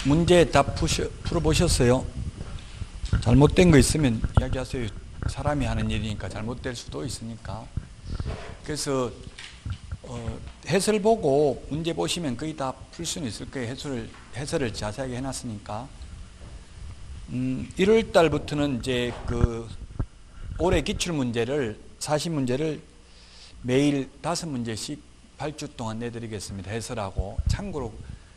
문제 다 풀어보셨어요? 잘못된 거 있으면 이야기하세요. 사람이 하는 일이니까 잘못될 수도 있으니까. 그래서 해설 보고 문제 보시면 거의 다 풀 수는 있을 거예요. 해설을 자세하게 해놨으니까. 1월 달부터는 이제 올해 기출 문제를 40문제를 매일 5문제씩 8주 동안 내드리겠습니다. 해설하고. 참고로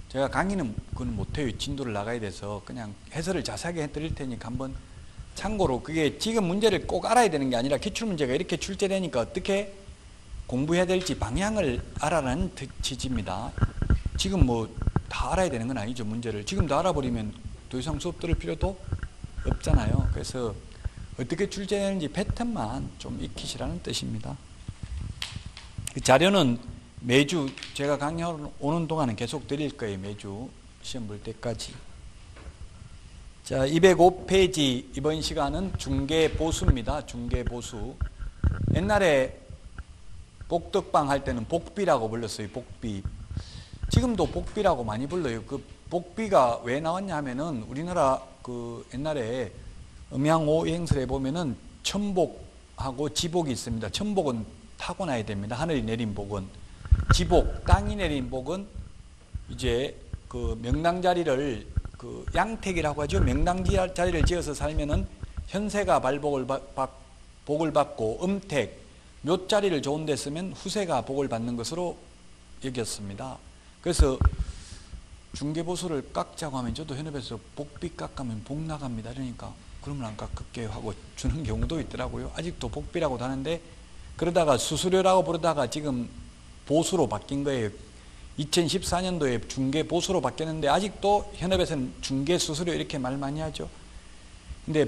제가 강의는 그건 못해요. 진도를 나가야 돼서 그냥 해설을 자세하게 해드릴 테니까 한번 참고로, 그게 지금 문제를 꼭 알아야 되는 게 아니라 기출문제가 이렇게 출제되니까 어떻게 공부해야 될지 방향을 알아라는 취지입니다. 지금 뭐 다 알아야 되는 건 아니죠. 문제를 지금 다 알아버리면 더 이상 수업 들을 필요도 없잖아요. 그래서 어떻게 출제되는지 패턴만 좀 익히시라는 뜻입니다. 그 자료는 매주 제가 강의 오는 동안은 계속 드릴 거예요. 매주 시험 볼 때까지. 자, 205페이지 이번 시간은 중개보수입니다. 중개보수. 옛날에 복덕방 할 때는 복비라고 불렀어요. 복비. 지금도 복비라고 많이 불러요. 그 복비가 왜 나왔냐 하면은 우리나라 옛날에 음양오 행설에 보면은 천복하고 지복이 있습니다. 천복은 타고나야 됩니다. 하늘이 내린 복은. 지복, 땅이 내린 복은 이제 명당자리를 양택이라고 하죠. 명당자리를 지어서 살면은 현세가 복을 받고, 음택, 묘자리를 좋은 데 쓰면 후세가 복을 받는 것으로 여겼습니다. 그래서 중개보수를 깎자고 하면 저도 현업에서 복비 깎으면 복 나갑니다. 그러니까 그러면 안 깎을게요 하고 주는 경우도 있더라고요. 아직도 복비라고도 하는데, 그러다가 수수료라고 부르다가 지금 보수로 바뀐 거예요. 2014년도에 중개보수로 바뀌었는데 아직도 현업에서는 중개수수료 이렇게 말 많이 하죠. 근데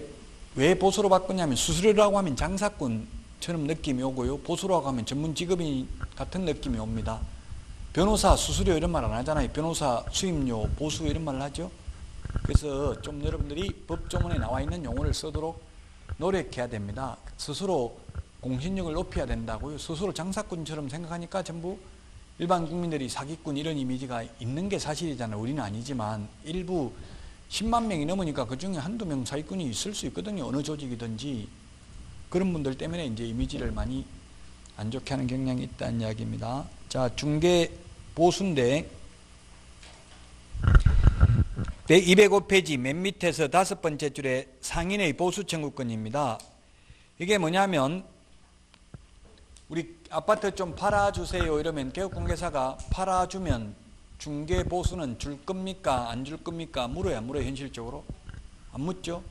왜 보수로 바꾸냐면, 수수료라고 하면 장사꾼처럼 느낌이 오고요, 보수라고 하면 전문직업인 같은 느낌이 옵니다. 변호사 수수료 이런 말 안 하잖아요. 변호사 수임료, 보수 이런 말을 하죠. 그래서 좀 여러분들이 법조문에 나와 있는 용어를 쓰도록 노력해야 됩니다. 스스로 공신력을 높여야 된다고요. 스스로 장사꾼처럼 생각하니까 전부 일반 국민들이 사기꾼 이런 이미지가 있는 게 사실이잖아요. 우리는 아니지만 일부 10만 명이 넘으니까 그 중에 한두 명 사기꾼이 있을 수 있거든요. 어느 조직이든지. 그런 분들 때문에 이제 이미지를 많이 안 좋게 하는 경향이 있다는 이야기입니다. 자, 중개보수인데 205페이지 맨 밑에서 5번째 줄에 상인의 보수 청구권입니다. 이게 뭐냐면, 우리 아파트 좀 팔아주세요 이러면 개업공개사가 팔아주면 중개보수는 줄 겁니까? 안 줄 겁니까? 물어요, 안 물어요? 현실적으로? 안 묻죠?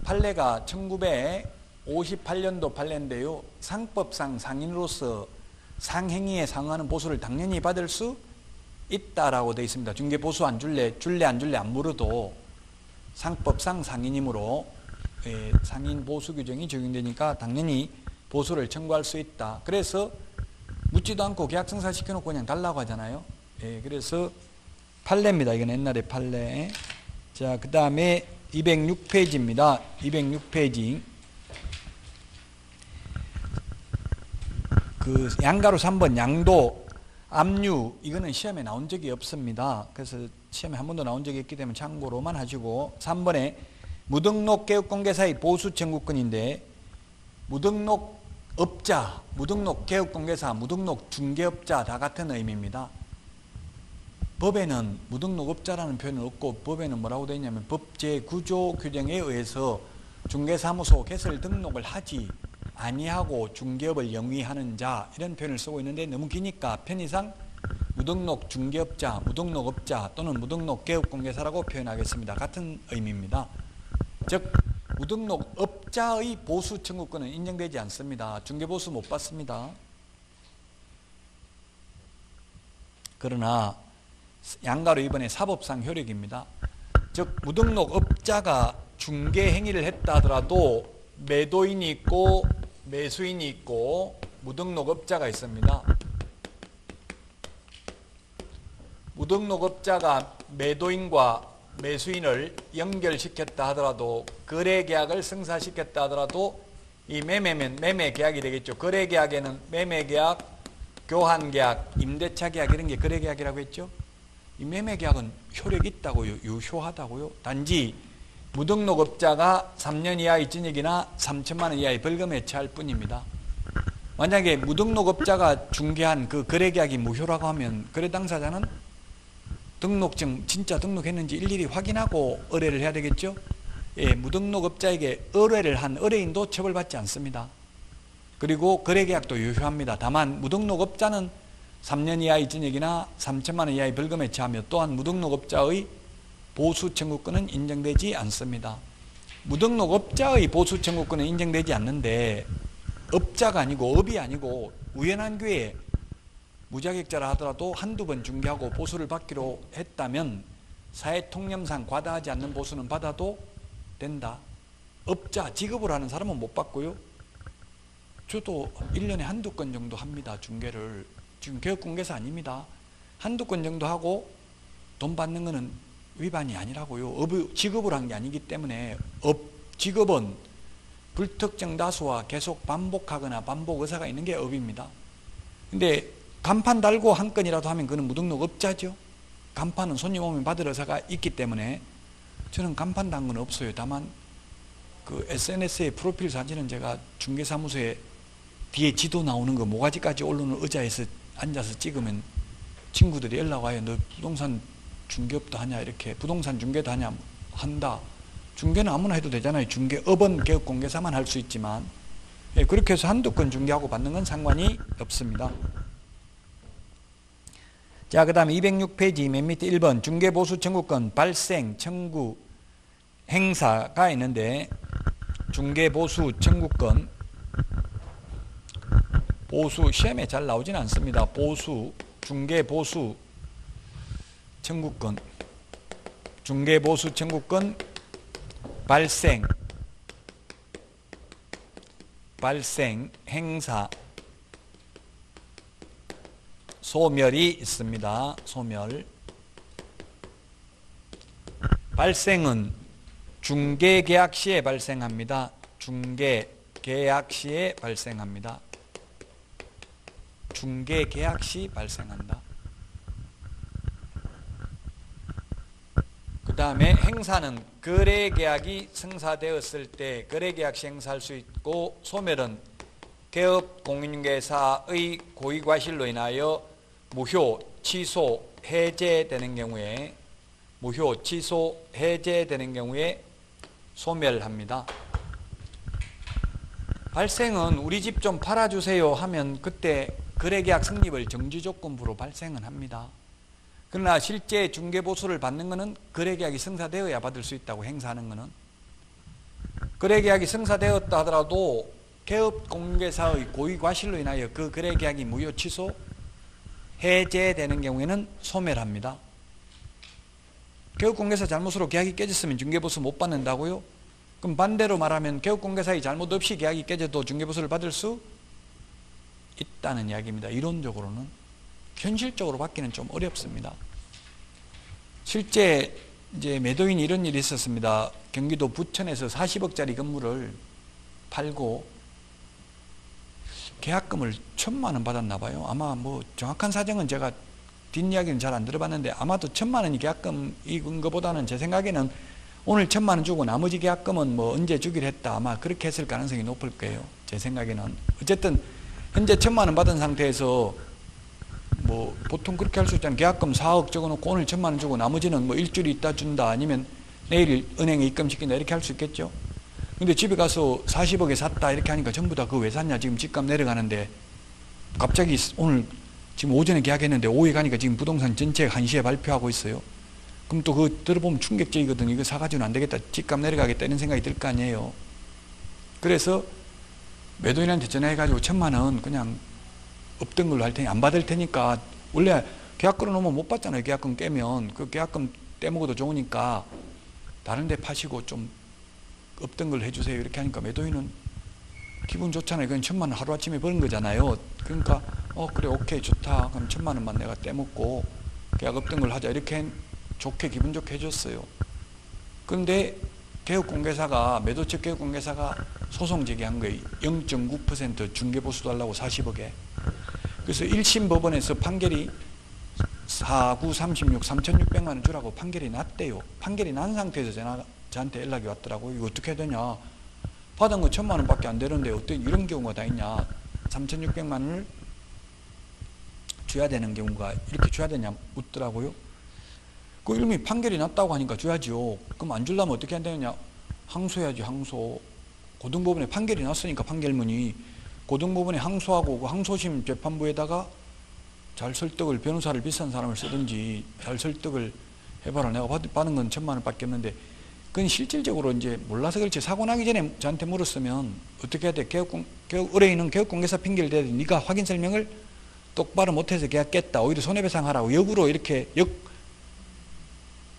판례가 1958년도 판례인데요. 상법상 상인으로서 상행위에 상응하는 보수를 당연히 받을 수 있다라고 되어 있습니다. 중개보수 안 줄래 안 줄래 안 물어도 상법상 상인이므로 상인 보수 규정이 적용되니까 당연히 보수를 청구할 수 있다. 그래서 묻지도 않고 계약 성사시켜놓고 그냥 달라고 하잖아요. 그래서 판례입니다. 이건 옛날에 판례. 자, 그 다음에 206페이지입니다. 206페이지. 양가로 3번 양도, 압류, 이거는 시험에 나온 적이 없습니다. 그래서 시험에 한 번도 나온 적이 없기 때문에 참고로만 하시고, 3번에 무등록 개업공개사의 보수 청구권인데, 무등록 업자, 무등록 개업공개사, 무등록 중개업자 다 같은 의미입니다. 법에는 무등록 업자라는 표현은 없고, 법에는 뭐라고 되어 있냐면 법제 구조 규정에 의해서 중개사무소 개설 등록을 하지 아니하고 중개업을 영위하는 자, 이런 표현을 쓰고 있는데 너무 기니까 편의상 무등록 중개업자, 무등록 업자 또는 무등록 개업공개사라고 표현하겠습니다. 같은 의미입니다. 즉 무등록 업자의 보수 청구권은 인정되지 않습니다. 중개보수 못 받습니다. 그러나 양가로 이번에 사법상 효력입니다. 즉 무등록 업자가 중개 행위를 했다 하더라도 매도인이 있고 매수인이 있고 무등록 업자가 있습니다. 무등록 업자가 매도인과 매수인을 연결시켰다 하더라도, 거래계약을 성사시켰다 하더라도 이 매매면 매매계약이 되겠죠. 거래계약에는 매매계약, 교환계약, 임대차계약 이런 게 거래계약이라고 했죠. 이 매매계약은 효력이 있다고요? 유효하다고요? 단지 무등록업자가 3년 이하의 징역이나 3천만 원 이하의 벌금에 처할 뿐입니다. 만약에 무등록업자가 중개한 그 거래계약이 무효라고 하면 거래 당사자는 등록증 진짜 등록했는지 일일이 확인하고 의뢰를 해야 되겠죠? 예, 무등록업자에게 의뢰를 한 의뢰인도 처벌받지 않습니다. 그리고 거래계약도 유효합니다. 다만 무등록업자는 3년 이하의 징역이나 3천만 원 이하의 벌금에 처하며 또한 무등록업자의 보수 청구권은 인정되지 않습니다. 무등록업자의 보수 청구권은 인정되지 않는데 업자가 아니고 업이 아니고 우연한 기회에 무자격자라 하더라도 한두 번 중개하고 보수를 받기로 했다면 사회통념상 과다하지 않는 보수는 받아도 된다. 업자, 직업을 하는 사람은 못 받고요. 저도 1년에 한두 건 정도 합니다. 중개를. 지금 개업공개사 아닙니다. 한두 건 정도 하고 돈 받는 거는 위반이 아니라고요. 직업을 한 게 아니기 때문에 직업은 불특정 다수와 계속 반복하거나 반복 의사가 있는 게 업입니다. 근데 간판 달고 한 건이라도 하면 그는 무등록업자죠. 간판은 손님 오면 받을 의사가 있기 때문에 저는 간판 단 건 없어요. 다만 그 SNS에 프로필 사진은 제가 중개사무소에 뒤에 지도 나오는 거 모가지까지 오르는 의자에서 앉아서 찍으면 친구들이 연락 와요. 너 부동산 중개업도 하냐? 이렇게 부동산 중개도 하냐? 한다. 중개는 아무나 해도 되잖아요. 중개업은 개업공개사만 할 수 있지만 예, 그렇게 해서 한두 건 중개하고 받는 건 상관이 없습니다. 자, 그 다음에 206페이지 맨 밑에 1번 중개보수 청구권 발생, 청구, 행사가 있는데 중개보수 청구권 보수 시험에 잘 나오진 않습니다. 보수, 중개보수 청구권 중개보수 청구권 발생, 행사, 소멸이 있습니다. 소멸. 발생은 중개계약 시에 발생합니다. 중개계약 시에 발생합니다. 중개계약 시 발생한다. 그 다음에 행사는 거래계약이 성사되었을 때 거래계약 시 행사할 수 있고, 소멸은 개업 공인중개사의 고의과실로 인하여 무효, 취소, 해제되는 경우에 무효, 취소, 해제되는 경우에 소멸합니다. 발생은 우리 집 좀 팔아주세요 하면 그때 거래계약 성립을 정지조건부로 발생은 합니다. 그러나 실제 중개보수를 받는 것은 거래계약이 성사되어야 받을 수 있다고 행사하는 것은. 거래계약이 성사되었다 하더라도 개업공개사의 고의과실로 인하여 그 거래계약이 무효, 취소, 해제되는 경우에는 소멸합니다. 개업공개사 잘못으로 계약이 깨졌으면 중개보수 못 받는다고요? 그럼 반대로 말하면 개업공개사의 잘못 없이 계약이 깨져도 중개보수를 받을 수 있다는 이야기입니다. 이론적으로는. 현실적으로 받기는 좀 어렵습니다. 실제 이제 매도인이 이런 일이 있었습니다. 경기도 부천에서 40억짜리 건물을 팔고 계약금을 1,000만 원 받았나 봐요. 아마 뭐 정확한 사정은 제가 뒷이야기는 잘 안 들어봤는데 아마도 1,000만 원이 계약금인 것보다는 제 생각에는 오늘 1,000만 원 주고 나머지 계약금은 뭐 언제 주기로 했다. 아마 그렇게 했을 가능성이 높을 거예요. 제 생각에는. 어쨌든 현재 1,000만 원 받은 상태에서 뭐 보통 그렇게 할 수 있잖아요. 계약금 4억 적어놓고 오늘 1,000만 원 주고 나머지는 뭐 일주일 있다 준다 아니면 내일 은행에 입금시킨다 이렇게 할 수 있겠죠. 근데 집에 가서 40억에 샀다 이렇게 하니까 전부 다 그거 왜 샀냐, 지금 집값 내려가는데 갑자기 오늘 지금 오전에 계약했는데 오후에 가니까 지금 부동산 전체 1시에 발표하고 있어요. 그럼 또 그거 들어보면 충격적이거든요. 이거 사가지고는 안 되겠다, 집값 내려가겠다 이런 생각이 들 거 아니에요. 그래서 매도인한테 전화해가지고 1,000만 원 그냥 없던 걸로 할 테니 안 받을 테니까, 원래 계약 걸어놓으면 못 받잖아요. 계약금 깨면 그 계약금 떼먹어도 좋으니까 다른 데 파시고 좀 없던 걸 해주세요 이렇게 하니까 매도인은 기분 좋잖아요. 그건 1,000만 원 하루아침에 버는 거잖아요. 그러니까 그래 오케이 좋다, 그럼 1,000만 원만 내가 떼먹고 계약 없던 걸 하자 이렇게 좋게 기분 좋게 해줬어요. 그런데 개업공개사가, 매도측 개업공개사가 소송 제기한 거예요. 0.9% 중개보수 달라고 40억에. 그래서 1심 법원에서 판결이 4, 9, 36, 3,600만 원 주라고 판결이 났대요. 판결이 난 상태에서 저한테 연락이 왔더라고요. 이거 어떻게 해야 되냐. 받은 거 1,000만 원밖에 안 되는데 어떻게 이런 경우가 다 있냐. 3,600만 원을 줘야 되는 경우가 이렇게 줘야 되냐 묻더라고요. 그 이미 판결이 났다고 하니까 줘야죠. 그럼 안 주려면 어떻게 해야 되느냐. 항소해야지. 항소. 고등법원에 판결이 났으니까 판결문이 고등법원에 항소하고 그 항소심 재판부에다가 잘 설득을 변호사를 비싼 사람을 쓰든지 잘 설득을 해봐라. 내가 받은 건 1,000만 원밖에 없는데 그건 실질적으로 이제 몰라서 그렇지 사고 나기 전에 저한테 물었으면 어떻게 해야 돼? 의뢰인은 개업공개사 핑계를 대야 돼. 네가 확인 설명을 똑바로 못해서 계약 깼다. 오히려 손해배상하라고 역으로 이렇게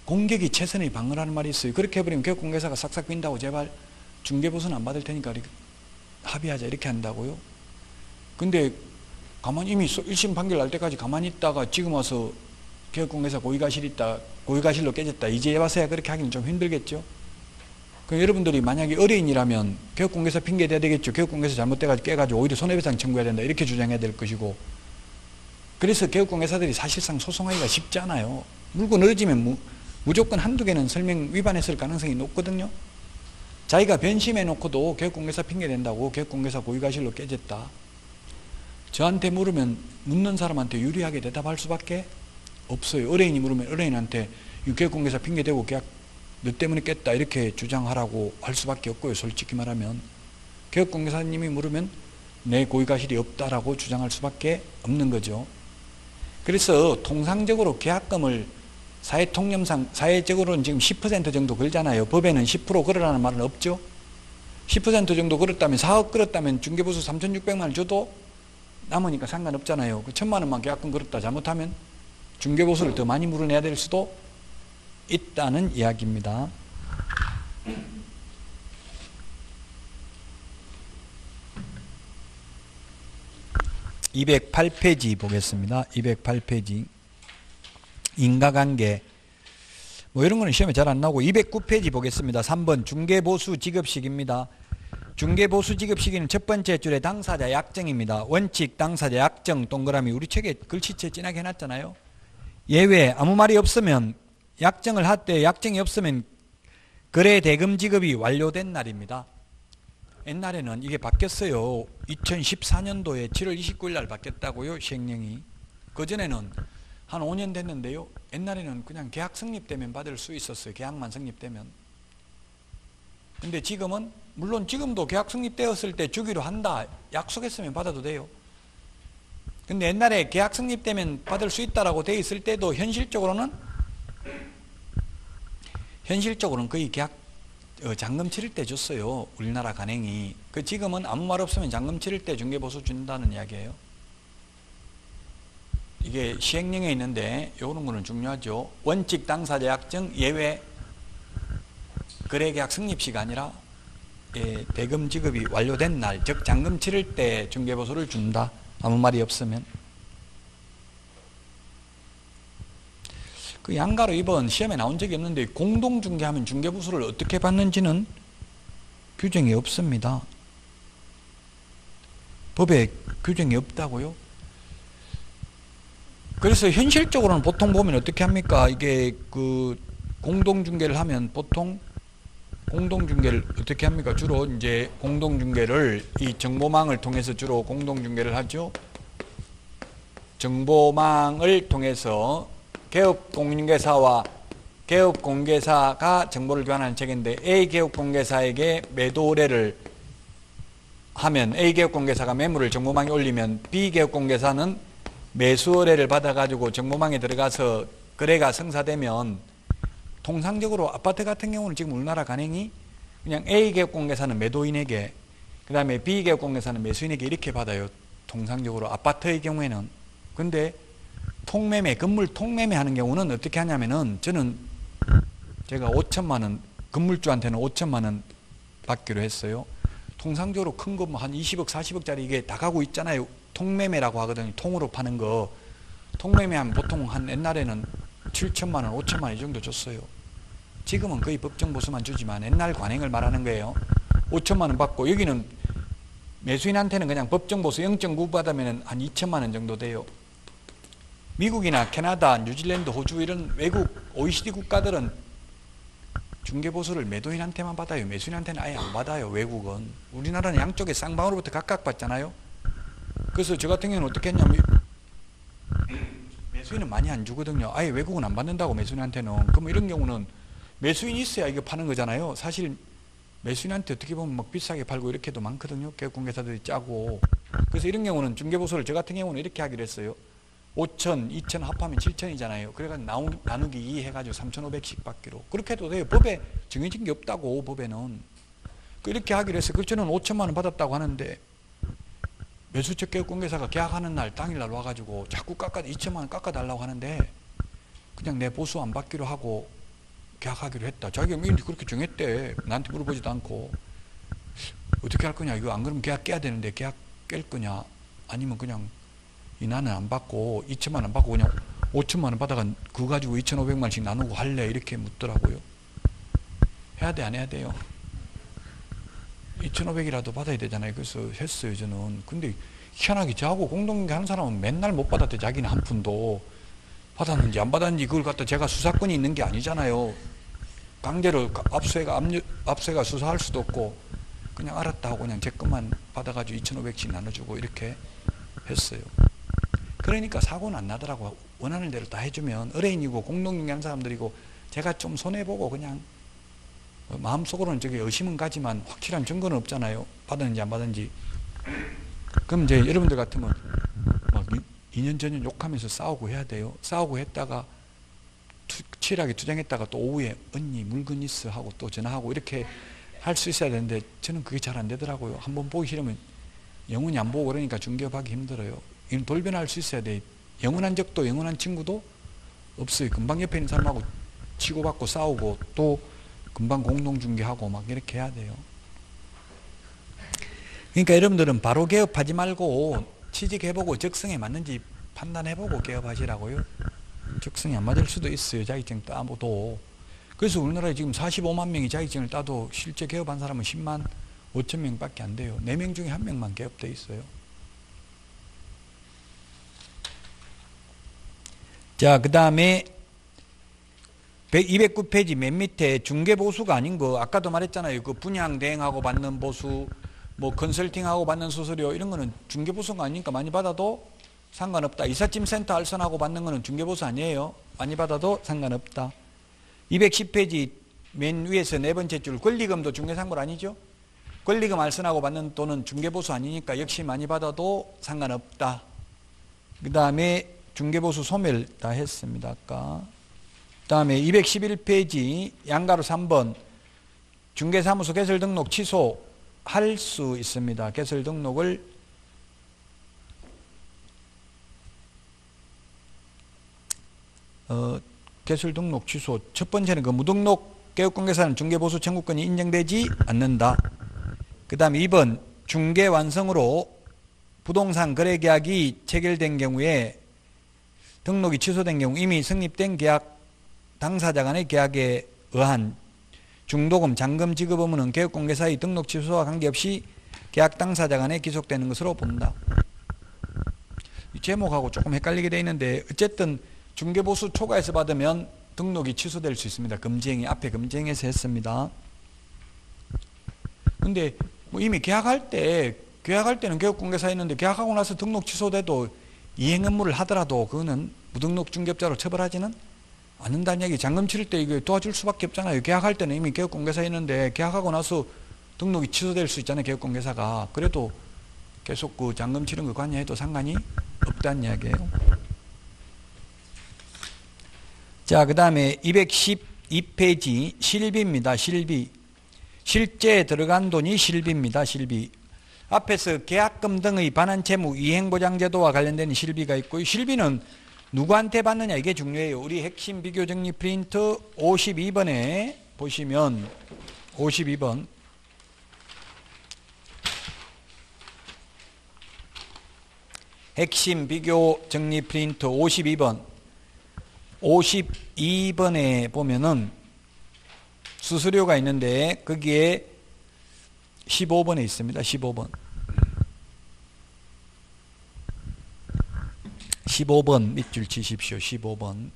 공격이 최선의 방어라는 말이 있어요. 그렇게 해버리면 개업공개사가 싹싹 빈다고 제발 중개보수는 안 받을 테니까 이렇게 합의하자 이렇게 한다고요. 근데 가만히 이미 1심 판결 날 때까지 가만히 있다가 지금 와서 개업공개사 고의가실로 깨졌다. 이제 와서야 그렇게 하기는 좀 힘들겠죠. 그럼 여러분들이 만약에 의뢰인이라면 개업공개사 핑계 대야 되겠죠. 개업공개사 잘못돼가지고 깨가지고 오히려 손해배상 청구해야 된다. 이렇게 주장해야 될 것이고. 그래서 개업공개사들이 사실상 소송하기가 쉽지 않아요. 물건 얻어지면 무조건 한두 개는 설명 위반했을 가능성이 높거든요. 자기가 변심해 놓고도 개업공개사 핑계 된다고 개업공개사 고의가실로 깨졌다. 저한테 물으면 묻는 사람한테 유리하게 대답할 수밖에 없어요. 의뢰인이 물으면 의뢰인한테 개업공개사 핑계 대고 계약 너 때문에 깼다 이렇게 주장하라고 할 수밖에 없고요. 솔직히 말하면 개업공개사님이 물으면 내 고의가실이 없다라고 주장할 수밖에 없는 거죠. 그래서 통상적으로 계약금을 사회통념상 사회적으로는 지금 10% 정도 걸잖아요. 법에는 10% 걸으라는 말은 없죠. 10% 정도 걸었다면 4억 걸었다면 중개보수 3,600만 원 줘도 남으니까 상관없잖아요. 그 1,000만 원만 계약금 걸었다 잘못하면 중개보수를 더 많이 물어내야 될 수도 있다는 이야기입니다. 208페이지 보겠습니다. 208페이지 인과관계 뭐 이런 거는 시험에 잘 안 나오고 209페이지 보겠습니다. 3번 중개보수 지급식입니다. 중개보수 지급시기는 첫 번째 줄에 당사자 약정입니다. 원칙 당사자 약정 동그라미 우리 책에 글씨체 진하게 해놨잖아요. 예외 아무 말이 없으면 약정을 할 때 약정이 없으면 거래 대금 지급이 완료된 날입니다. 옛날에는 이게 바뀌었어요. 2014년도에 7월 29일 날 바뀌었다고요. 시행령이. 그전에는 한 5년 됐는데요. 옛날에는 그냥 계약 성립되면 받을 수 있었어요. 계약만 성립되면. 근데 지금은 물론 지금도 계약 성립되었을 때 주기로 한다. 약속했으면 받아도 돼요. 근데 옛날에 계약 성립되면 받을 수 있다라고 돼 있을 때도 현실적으로는 거의 계약 잔금 치를 때 줬어요. 우리나라 관행이. 그 지금은 아무 말 없으면 잔금 치를 때 중개보수 준다는 이야기예요. 이게 시행령에 있는데 이런 거는 중요하죠. 원칙 당사자 약정 예외 거래계약 성립시가 아니라 대금 지급이 완료된 날, 즉 잔금 치를 때 중개보수를 준다. 아무 말이 없으면. 그 양가로 이번 시험에 나온 적이 없는데 공동중개하면 중개보수를 어떻게 받는지는 규정이 없습니다. 법에 규정이 없다고요. 그래서 현실적으로는 보통 보면 어떻게 합니까? 이게 그 공동중개를 하면 보통 공동중개를 어떻게 합니까? 주로 이제 공동중개를 이 정보망을 통해서 주로 공동중개를 하죠. 정보망을 통해서 개업공개사와 개업공개사가 정보를 교환하는 책인데 A 개업공개사에게 매도 의뢰를 하면 A 개업공개사가 매물을 정보망에 올리면 B 개업공개사는 매수 의뢰를 받아가지고 정보망에 들어가서 거래가 성사되면 통상적으로 아파트 같은 경우는 지금 우리나라 관행이 그냥 A 개업공개사는 매도인에게 그 다음에 B 개업공개사는 매수인에게 이렇게 받아요. 통상적으로 아파트의 경우에는. 근데 통매매, 건물 통매매 하는 경우는 어떻게 하냐면은 저는 제가 5천만 원, 건물주한테는 5천만 원 받기로 했어요. 통상적으로 큰 거 뭐 한 20억, 40억짜리 이게 다가구 있잖아요. 통매매라고 하거든요. 통으로 파는 거. 통매매하면 보통 한 옛날에는 7천만 원, 5천만 원 이 정도 줬어요. 지금은 거의 법정보수만 주지만 옛날 관행을 말하는 거예요. 5천만 원 받고 여기는 매수인한테는 그냥 법정보수 0.9 받으면 한 2천만 원 정도 돼요. 미국이나 캐나다, 뉴질랜드, 호주 이런 외국 OECD 국가들은 중개보수를 매도인한테만 받아요. 매수인한테는 아예 안 받아요. 외국은. 우리나라는 양쪽에 쌍방으로부터 각각 받잖아요. 그래서 저 같은 경우는 어떻게 했냐면 매수인은 많이 안 주거든요. 아예 외국은 안 받는다고 매수인한테는. 그럼 이런 경우는 매수인이 있어야 이거 파는 거잖아요. 사실 매수인한테 어떻게 보면 막 비싸게 팔고 이렇게도 많거든요. 개업공개사들이 짜고. 그래서 이런 경우는 중개보수를 저 같은 경우는 이렇게 하기로 했어요. 5천, 2천 합하면 7천이잖아요. 그래가지고 나누기 2 해가지고 3,500씩 받기로. 그렇게 해도 돼요. 법에 정해진 게 없다고, 법에는. 이렇게 하기로 해서, 저는 5천만 원 받았다고 하는데, 매수처 개업공개사가 계약하는 날, 당일날 와가지고 자꾸 2천만 원 깎아달라고 하는데, 그냥 내 보수 안 받기로 하고 계약하기로 했다. 자기가 그렇게 정했대. 나한테 물어보지도 않고. 어떻게 할 거냐. 이거 안 그러면 계약 깨야 되는데, 계약 깰 거냐. 아니면 그냥, 나는 안 받고 2천만 원 안 받고 그냥 5천만 원 받아가 그거 가지고 2,500만 원씩 나누고 할래 이렇게 묻더라고요. 해야 돼 안 해야 돼요? 2,500이라도 받아야 되잖아요. 그래서 했어요 저는. 근데 희한하게 저하고 공동경제 하는 사람은 맨날 못 받았대. 자기는 한 푼도. 받았는지 안 받았는지 그걸 갖다 제가 수사권이 있는 게 아니잖아요. 강제로 압수해가 수사할 수도 없고 그냥 알았다 하고 그냥 제 것만 받아가지고 2,500씩 나눠주고 이렇게 했어요. 그러니까 사고는 안 나더라고. 원하는 대로 다 해주면 의뢰인이고 공동경제하는 사람들이고 제가 좀 손해보고 그냥 마음속으로는 저기 의심은 가지만 확실한 증거는 없잖아요. 받았는지 안 받았는지. 그럼 이제 여러분들 같으면 막 2년 전년 욕하면서 싸우고 해야 돼요. 싸우고 했다가 치열하게 투쟁했다가 또 오후에 언니 물건 있어 하고 또 전화하고 이렇게 할 수 있어야 되는데 저는 그게 잘 안 되더라고요. 한번 보기 싫으면 영원히 안 보고 그러니까 중개업하기 힘들어요. 이건 돌변할 수 있어야 돼. 영원한 적도 영원한 친구도 없어요. 금방 옆에 있는 사람하고 치고받고 싸우고 또 금방 공동중개하고 막 이렇게 해야 돼요. 그러니까 여러분들은 바로 개업하지 말고 취직해보고 적성에 맞는지 판단해보고 개업하시라고요. 적성이 안 맞을 수도 있어요. 자격증 따도. 그래서 우리나라에 지금 45만 명이 자격증을 따도 실제 개업한 사람은 10만 5천 명밖에 안 돼요. 4명 중에 1명만 개업돼 있어요. 자, 그 다음에 209페이지 맨 밑에 중개보수가 아닌 거 아까도 말했잖아요. 그 분양 대행하고 받는 보수, 뭐 컨설팅하고 받는 수수료 이런 거는 중개보수가 아니니까 많이 받아도 상관없다. 이삿짐센터 알선하고 받는 거는 중개보수 아니에요. 많이 받아도 상관없다. 210페이지 맨 위에서 네 번째 줄 권리금도 중개상물 아니죠? 권리금 알선하고 받는 돈은 중개보수 아니니까 역시 많이 받아도 상관없다. 그 다음에 중개보수 소멸 다 했습니다. 아까. 그 다음에 211페이지 양가로 3번 중개사무소 개설 등록 취소할 수 있습니다. 개설 등록을 개설 등록 취소. 첫 번째는 그 무등록 개업공개사는 중개보수 청구권이 인정되지 않는다. 그 다음에 2번 중개 완성으로 부동산 거래계약이 체결된 경우에 등록이 취소된 경우 이미 성립된 계약 당사자 간의 계약에 의한 중도금, 잔금 지급 의무는 개업공개사의 등록 취소와 관계없이 계약 당사자 간에 기속되는 것으로 본다. 이 제목하고 조금 헷갈리게 되어 있는데 어쨌든 중개보수 초과해서 받으면 등록이 취소될 수 있습니다. 금지행위, 앞에 금지행위에서 했습니다. 근데 뭐 이미 계약할 때는 개업공개사 했는데 계약하고 나서 등록 취소돼도 이행 업무를 하더라도 그거는 무등록 중개업자로 처벌하지는 않는다는 얘기. 잔금 치를 때 이거 도와줄 수밖에 없잖아요. 계약할 때는 이미 개업공개사 했는데 계약하고 나서 등록이 취소될 수 있잖아요. 개업공개사가. 그래도 계속 그 잔금 치른 거 관여해도 상관이 없다는 이야기예요. 자, 그 다음에 212페이지 실비입니다. 실비. 실제 들어간 돈이 실비입니다. 실비. 앞에서 계약금 등의 반환채무 이행보장제도와 관련된 실비가 있고요. 실비는 누구한테 받느냐 이게 중요해요. 우리 핵심 비교정리 프린트 52번에 보시면 52번 핵심 비교정리 프린트 52번에 보면은 수수료가 있는데 거기에 15번에 있습니다. 15번. 15번 밑줄 치십시오. 15번.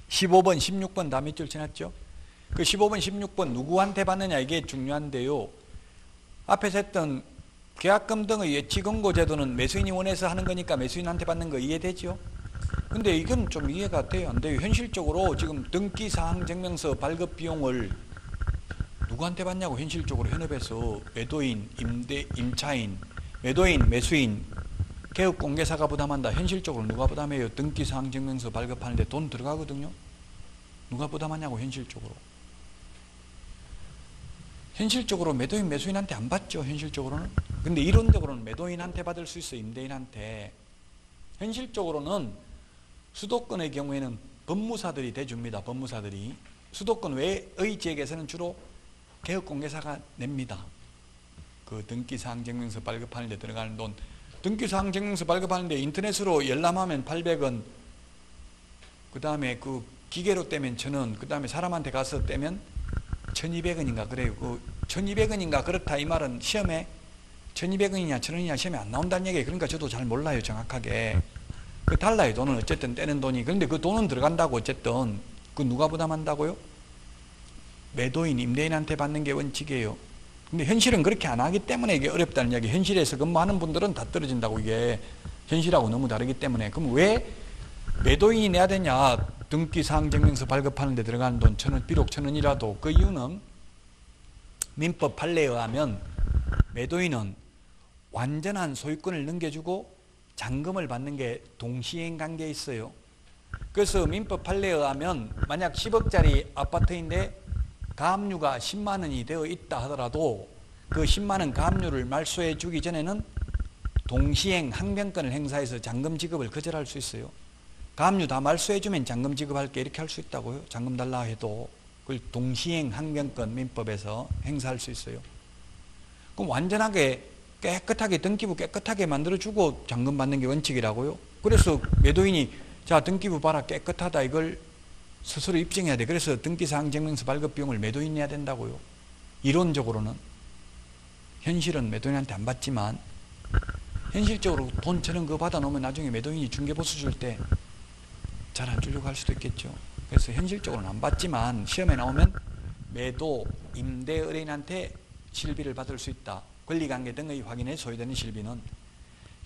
15번, 16번 다 밑줄 쳐놨죠? 그 15번, 16번 누구한테 받느냐 이게 중요한데요. 앞에서 했던 계약금 등의 예치금고 제도는 매수인이 원해서 하는 거니까 매수인한테 받는 거 이해되죠? 근데 이건 좀 이해가 돼요? 안 돼요? 현실적으로 지금 등기사항증명서 발급 비용을 누구한테 받냐고 현실적으로 현업에서 매도인, 임차인, 매도인, 매수인, 개업공개사가 부담한다. 현실적으로 누가 부담해요? 등기사항증명서 발급하는데 돈 들어가거든요. 누가 부담하냐고 현실적으로. 현실적으로 매도인, 매수인한테 안 받죠. 현실적으로는. 근데 이론적으로는 매도인한테 받을 수 있어요. 임대인한테. 현실적으로는 수도권의 경우에는 법무사들이 대줍니다. 법무사들이. 수도권 외의 지역에서는 주로 개업공개사가 냅니다. 그 등기사항증명서 발급하는 데 들어가는 돈. 등기사항증명서 발급하는데 인터넷으로 열람하면 800원, 그 다음에 그 기계로 떼면 1,000원, 그 다음에 사람한테 가서 떼면 1,200원인가 그래요. 그 1,200원인가 그렇다 이 말은 시험에 1,200원이냐 1,000원이냐 시험에 안 나온다는 얘기예요. 그러니까 저도 잘 몰라요 정확하게. 그 달라요. 돈은 어쨌든 떼는 돈이. 그런데 그 돈은 들어간다고 어쨌든. 그 누가 부담한다고요? 매도인, 임대인한테 받는 게 원칙이에요. 근데 현실은 그렇게 안 하기 때문에 이게 어렵다는 이야기. 현실에서 근무하는 분들은 다 떨어진다고. 이게 현실하고 너무 다르기 때문에. 그럼 왜 매도인이 내야 되냐? 등기사항증명서 발급하는 데 들어가는 돈 1,000원, 비록 1,000원이라도. 그 이유는 민법 판례에 의하면 매도인은 완전한 소유권을 넘겨주고 잔금을 받는 게 동시행 관계에 있어요. 그래서 민법 판례에 의하면 만약 10억짜리 아파트인데 가압류가 10만 원이 되어 있다 하더라도 그 10만 원 가압류를 말소해 주기 전에는 동시행 항변권을 행사해서 잔금 지급을 거절할 수 있어요. 가압류 다 말소해 주면 잔금 지급할게 이렇게 할 수 있다고요. 잔금 달라 해도 그걸 동시행 항변권 민법에서 행사할 수 있어요. 그럼 완전하게 깨끗하게 등기부 깨끗하게 만들어주고 잔금 받는 게 원칙이라고요. 그래서 매도인이 자 등기부 봐라 깨끗하다 이걸 스스로 입증해야 돼. 그래서 등기사항증명서 발급 비용을 매도인이 내야 된다고요. 이론적으로는. 현실은 매도인한테 안 받지만 현실적으로 돈 1,000원 그거 받아놓으면 나중에 매도인이 중개보수 줄 때 잘 안 주려고 할 수도 있겠죠. 그래서 현실적으로는 안 받지만 시험에 나오면 매도, 임대 의뢰인한테 실비를 받을 수 있다. 권리관계 등의 확인에 소요되는 실비는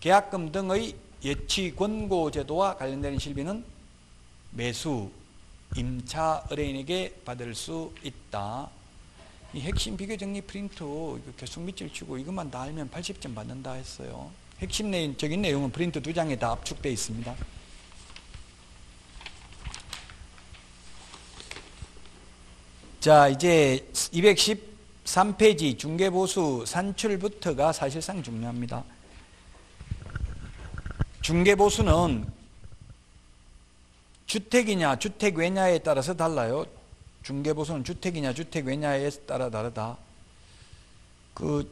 계약금 등의 예치 권고 제도와 관련되는 실비는 매수, 임차 의뢰인에게 받을 수 있다. 이 핵심 비교 정리 프린트 계속 밑줄 치고 이것만 다 알면 80점 받는다 했어요. 핵심적인 내용은 프린트 2장에 다 압축되어 있습니다. 자, 이제 213페이지 중개보수 산출부터가 사실상 중요합니다. 중개보수는 주택이냐 주택 외냐에 따라서 달라요. 중개보수는 주택이냐 주택 외냐에 따라 다르다. 그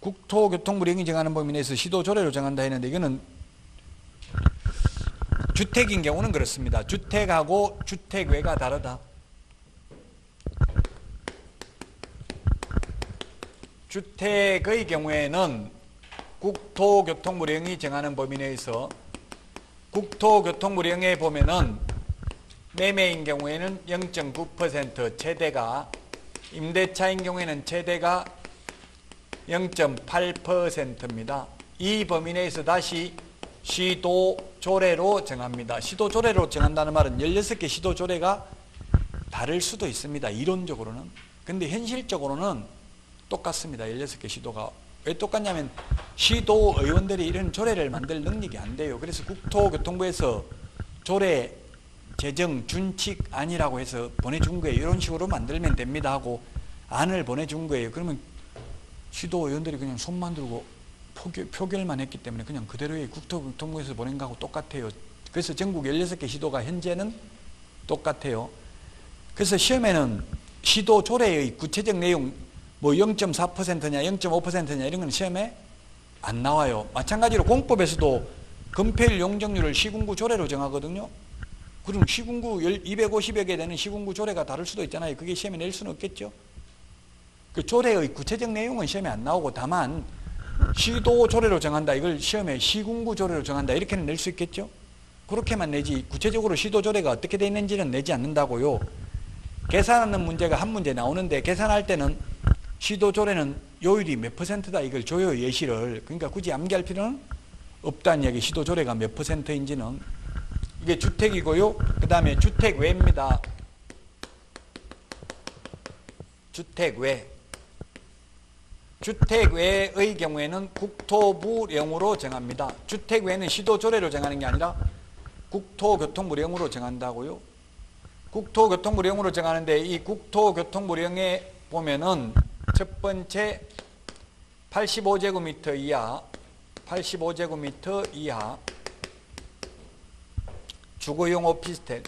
국토교통부령이 정하는 범위 내에서 시도조례로 정한다 했는데 이거는 주택인 경우는 그렇습니다. 주택하고 주택외가 다르다. 주택의 경우에는 국토교통부령이 정하는 범위 내에서 국토교통부령에 보면은 매매인 경우에는 0.9% 최대가, 임대차인 경우에는 최대가 0.8%입니다. 이 범위 내에서 다시 시도조례로 정합니다. 시도조례로 정한다는 말은 16개 시도조례가 다를 수도 있습니다. 이론적으로는. 근데 현실적으로는 똑같습니다. 16개 시도가. 왜 똑같냐면 시도의원들이 이런 조례를 만들 능력이 안 돼요. 그래서 국토교통부에서 조례 제정 준칙안이라고 해서 보내준 거예요. 이런 식으로 만들면 됩니다 하고 안을 보내준 거예요. 그러면 시도의원들이 그냥 손만 들고 표결만 했기 때문에 그냥 그대로의 국토교통부에서 보낸 거하고 똑같아요. 그래서 전국 16개 시도가 현재는 똑같아요. 그래서 시험에는 시도 조례의 구체적 내용 뭐 0.4%냐 0.5%냐 이런 건 시험에 안 나와요. 마찬가지로 공법에서도 건폐율 용적률을 시군구 조례로 정하거든요. 그럼 시군구 250여 개 되는 시군구 조례가 다를 수도 있잖아요. 그게 시험에 낼 수는 없겠죠. 그 조례의 구체적 내용은 시험에 안 나오고 다만 시도 조례로 정한다. 이걸 시험에 시군구 조례로 정한다. 이렇게는 낼 수 있겠죠. 그렇게만 내지 구체적으로 시도조례가 어떻게 되어 있는지는 내지 않는다고요. 계산하는 문제가 한 문제 나오는데 계산할 때는 시도조례는 요율이 몇 %다 이걸 줘요, 예시를. 그러니까 굳이 암기할 필요는 없다는 이야기. 시도조례가 몇 %인지는. 이게 주택이고요. 그 다음에 주택외입니다. 주택외. 주택외의 경우에는 국토부령으로 정합니다. 주택외는 시도조례로 정하는 게 아니라 국토교통부령으로 정한다고요. 국토교통부령으로 정하는데 이 국토교통부령에 보면은 첫 번째 85제곱미터 이하, 85제곱미터 이하 주거용 오피스텔,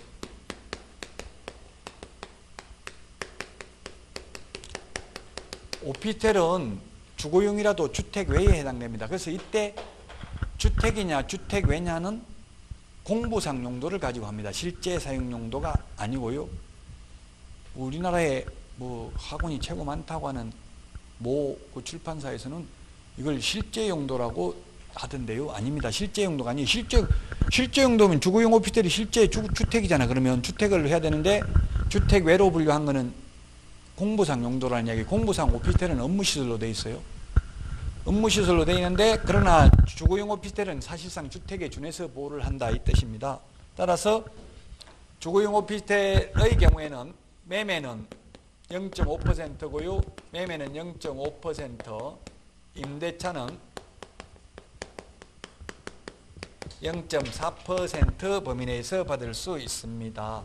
오피스텔은 주거용이라도 주택 외에 해당됩니다. 그래서 이때 주택이냐 주택 외냐는 공부상 용도를 가지고 합니다. 실제 사용 용도가 아니고요. 우리나라에 뭐 학원이 최고 많다고 하는 모 그 출판사에서는 이걸 실제 용도라고 하던데요. 아닙니다. 실제 용도가 아니에요. 실제 용도면 주거용 오피스텔이 실제 주택이잖아. 그러면 주택을 해야 되는데 주택 외로 분류한 거는 공부상 용도라는 이야기. 공부상 오피스텔은 업무시설로 되어 있어요. 업무시설로 되어 있는데 그러나 주거용 오피스텔은 사실상 주택에 준해서 보호를 한다 이 뜻입니다. 따라서 주거용 오피스텔의 경우에는 매매는 0.5%고요. 매매는 0.5%, 임대차는 0.4% 범위 내에서 받을 수 있습니다.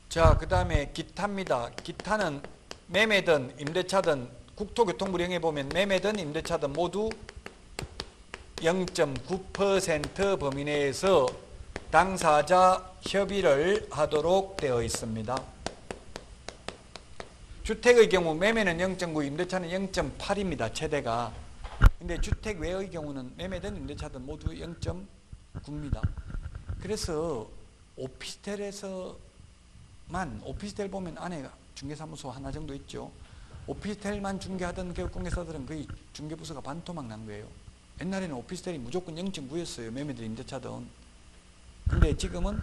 자, 그 다음에 기타입니다. 기타는 매매든 임대차든 국토교통부령에 보면 매매든 임대차든 모두 0.9% 범위 내에서 당사자 협의를 하도록 되어 있습니다. 주택의 경우 매매는 0.9, 임대차는 0.8입니다. 최대가. 근데 주택 외의 경우는 매매든 임대차든 모두 0.9입니다. 그래서 오피스텔에서만, 오피스텔 보면 안에 중개사무소 하나 정도 있죠. 오피스텔만 중개하던 개업공개사들은 거의 중개부서가 반토막 난 거예요. 옛날에는 오피스텔이 무조건 0.9였어요. 매매든 임대차든. 근데 지금은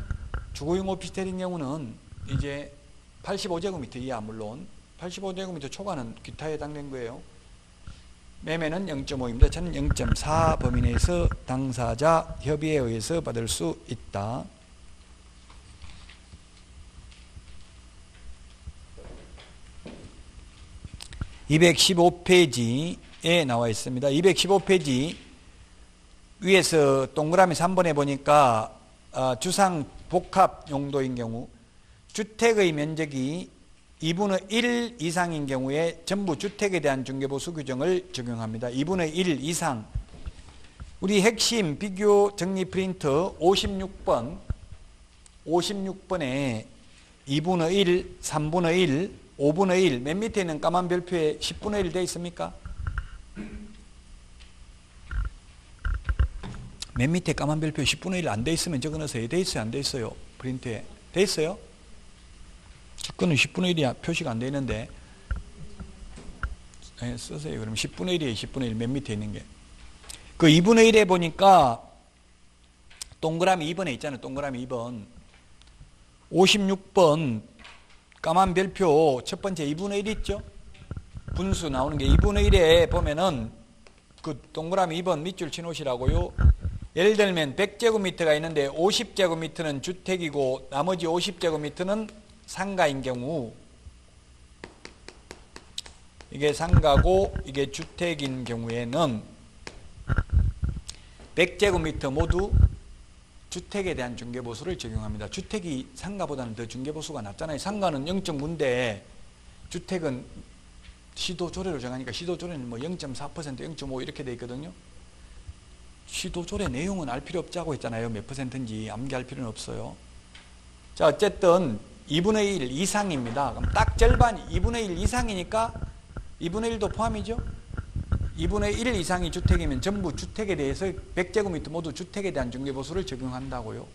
주거용 오피스텔인 경우는 이제 85제곱미터 이하 물론 85제곱미터 초과는 기타에 해당된 거예요. 매매는 0.5, 임대차는 0.4 범위 내에서 당사자 협의에 의해서 받을 수 있다. (215페이지에) 나와 있습니다. 215페이지 위에서 동그라미 3번에 보니까 주상 복합 용도인 경우 주택의 면적이 2분의 1 이상인 경우에 전부 주택에 대한 중개보수 규정을 적용합니다. 2분의 1 이상. 우리 핵심 비교 정리 프린트 56번 56번에 2분의 1, 3분의 1, 5분의 1, 맨 밑에 있는 까만 별표에 10분의 1 되어 있습니까? 맨 밑에 까만 별표에 10분의 1 안 돼 있으면 적어넣으세요. 돼 있어요? 안 돼 있어요? 프린트에. 돼 있어요? 그거는 10분의 1이 표시가 안 돼 있는데. 네, 쓰세요. 그럼 10분의 1이에요. 10분의 1 맨 밑에 있는 게. 그 2분의 1에 보니까 동그라미 2번에 있잖아요. 동그라미 2번. 56번 까만 별표 첫 번째 2분의 1 있죠? 분수 나오는 게 2분의 1에 보면은 그 동그라미 2번 밑줄 치놓으시라고요. 예를 들면 100제곱미터가 있는데 50제곱미터는 주택이고 나머지 50제곱미터는 상가인 경우 이게 상가고 이게 주택인 경우에는 100제곱미터 모두 주택에 대한 중개보수를 적용합니다. 주택이 상가보다는 더 중개보수가 낮잖아요. 상가는 0.9인데 주택은 시도조례로 정하니까 시도조례는 뭐 0.4%, 0.5 이렇게 돼 있거든요. 시도조례 내용은 알 필요 없자고 했잖아요. 몇 %인지 암기할 필요는 없어요. 자, 어쨌든 2분의 1 이상입니다. 그럼 딱 절반 2분의 1 이상이니까 2분의 1도 포함이죠. 2분의 1 이상이 주택이면 전부 주택에 대해서 100제곱미터 모두 주택에 대한 중개보수를 적용한다고요.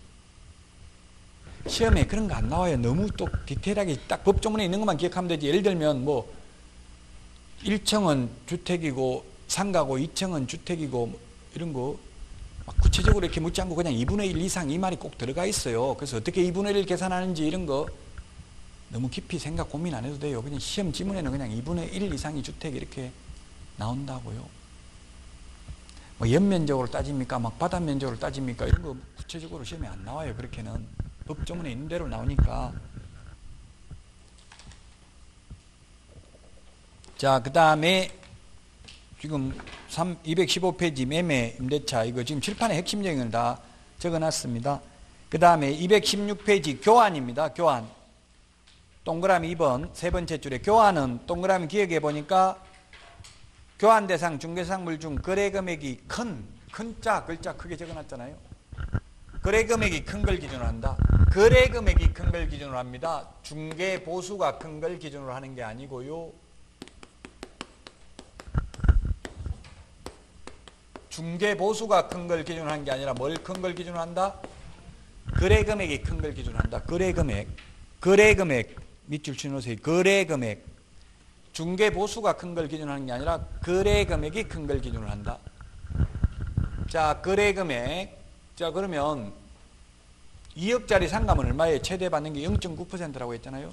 시험에 그런 거 안 나와요. 너무 또 디테일하게 딱 법조문에 있는 것만 기억하면 되지. 예를 들면 뭐 1층은 주택이고 상가고 2층은 주택이고 뭐 이런 거 구체적으로 이렇게 묻지 않고 그냥 2분의 1 이상 이 말이 꼭 들어가 있어요. 그래서 어떻게 2분의 1 계산하는지 이런 거 너무 깊이 생각 고민 안 해도 돼요. 그냥 시험 지문에는 그냥 2분의 1 이상이 주택 이렇게 나온다고요. 뭐 연면적으로 따집니까? 막 바닷면적으로 따집니까? 이런 거 구체적으로 시험에 안 나와요. 그렇게는 법조문에 있는 대로 나오니까. 자, 그 다음에 지금 215페이지 매매 임대차 이거 지금 칠판에 핵심적인 걸 다 적어놨습니다. 그 다음에 216페이지 교환입니다. 교환. 동그라미 2번 세 번째 줄에 교환은 동그라미 기억해 보니까 교환 대상 중개상물 중 거래 금액이 큰 자 글자 크게 적어놨잖아요. 거래 금액이 큰 걸 기준으로 한다. 거래 금액이 큰 걸 기준으로 합니다. 중개 보수가 큰 걸 기준으로 하는 게 아니고요. 중개 보수가 큰 걸 기준으로 하는 게 아니라 뭘 큰 걸 기준으로 한다? 거래 금액이 큰 걸 기준으로 한다. 거래 금액 밑줄 치놓으세요. 거래 금액. 중개 보수가 큰 걸 기준으로 하는 게 아니라 거래 금액이 큰 걸 기준으로 한다. 자, 거래 금액. 자, 그러면 2억짜리 상가면 얼마에 최대 받는 게 0.9%라고 했잖아요.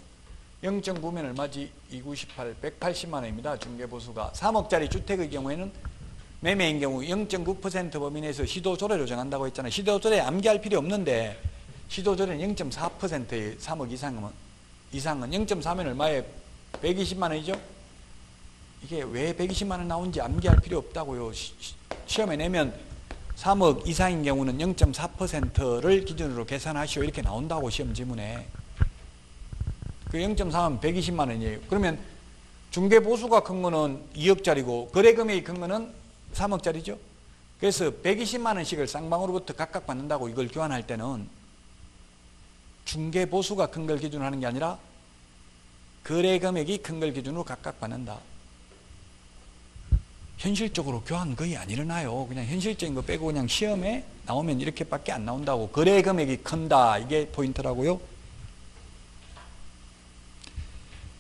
0.9면 얼마지? 298, 180만 원입니다. 중개 보수가. 3억짜리 주택의 경우에는 매매인 경우 0.9% 범위 내에서 시도조례로 정한다고 했잖아요. 시도조례 암기할 필요 없는데 시도조례는 0.4%의 3억 이상은 0.4면 얼마에 120만 원이죠? 이게 왜 120만 원 나온지 암기할 필요 없다고요. 시험에 내면 3억 이상인 경우는 0.4%를 기준으로 계산하시오 이렇게 나온다고 시험 지문에. 그 0.4면 120만 원이에요. 그러면 중개 보수가 큰 거는 2억짜리고 거래 금액이 큰 거는 3억짜리죠. 그래서 120만 원씩을 쌍방으로부터 각각 받는다고 이걸 교환할 때는 중개 보수가 큰 걸 기준으로 하는 게 아니라 거래 금액이 큰 걸 기준으로 각각 받는다. 현실적으로 교환 거의 안 일어나요. 그냥 현실적인 거 빼고 그냥 시험에 나오면 이렇게밖에 안 나온다고. 거래 금액이 큰다. 이게 포인트라고요.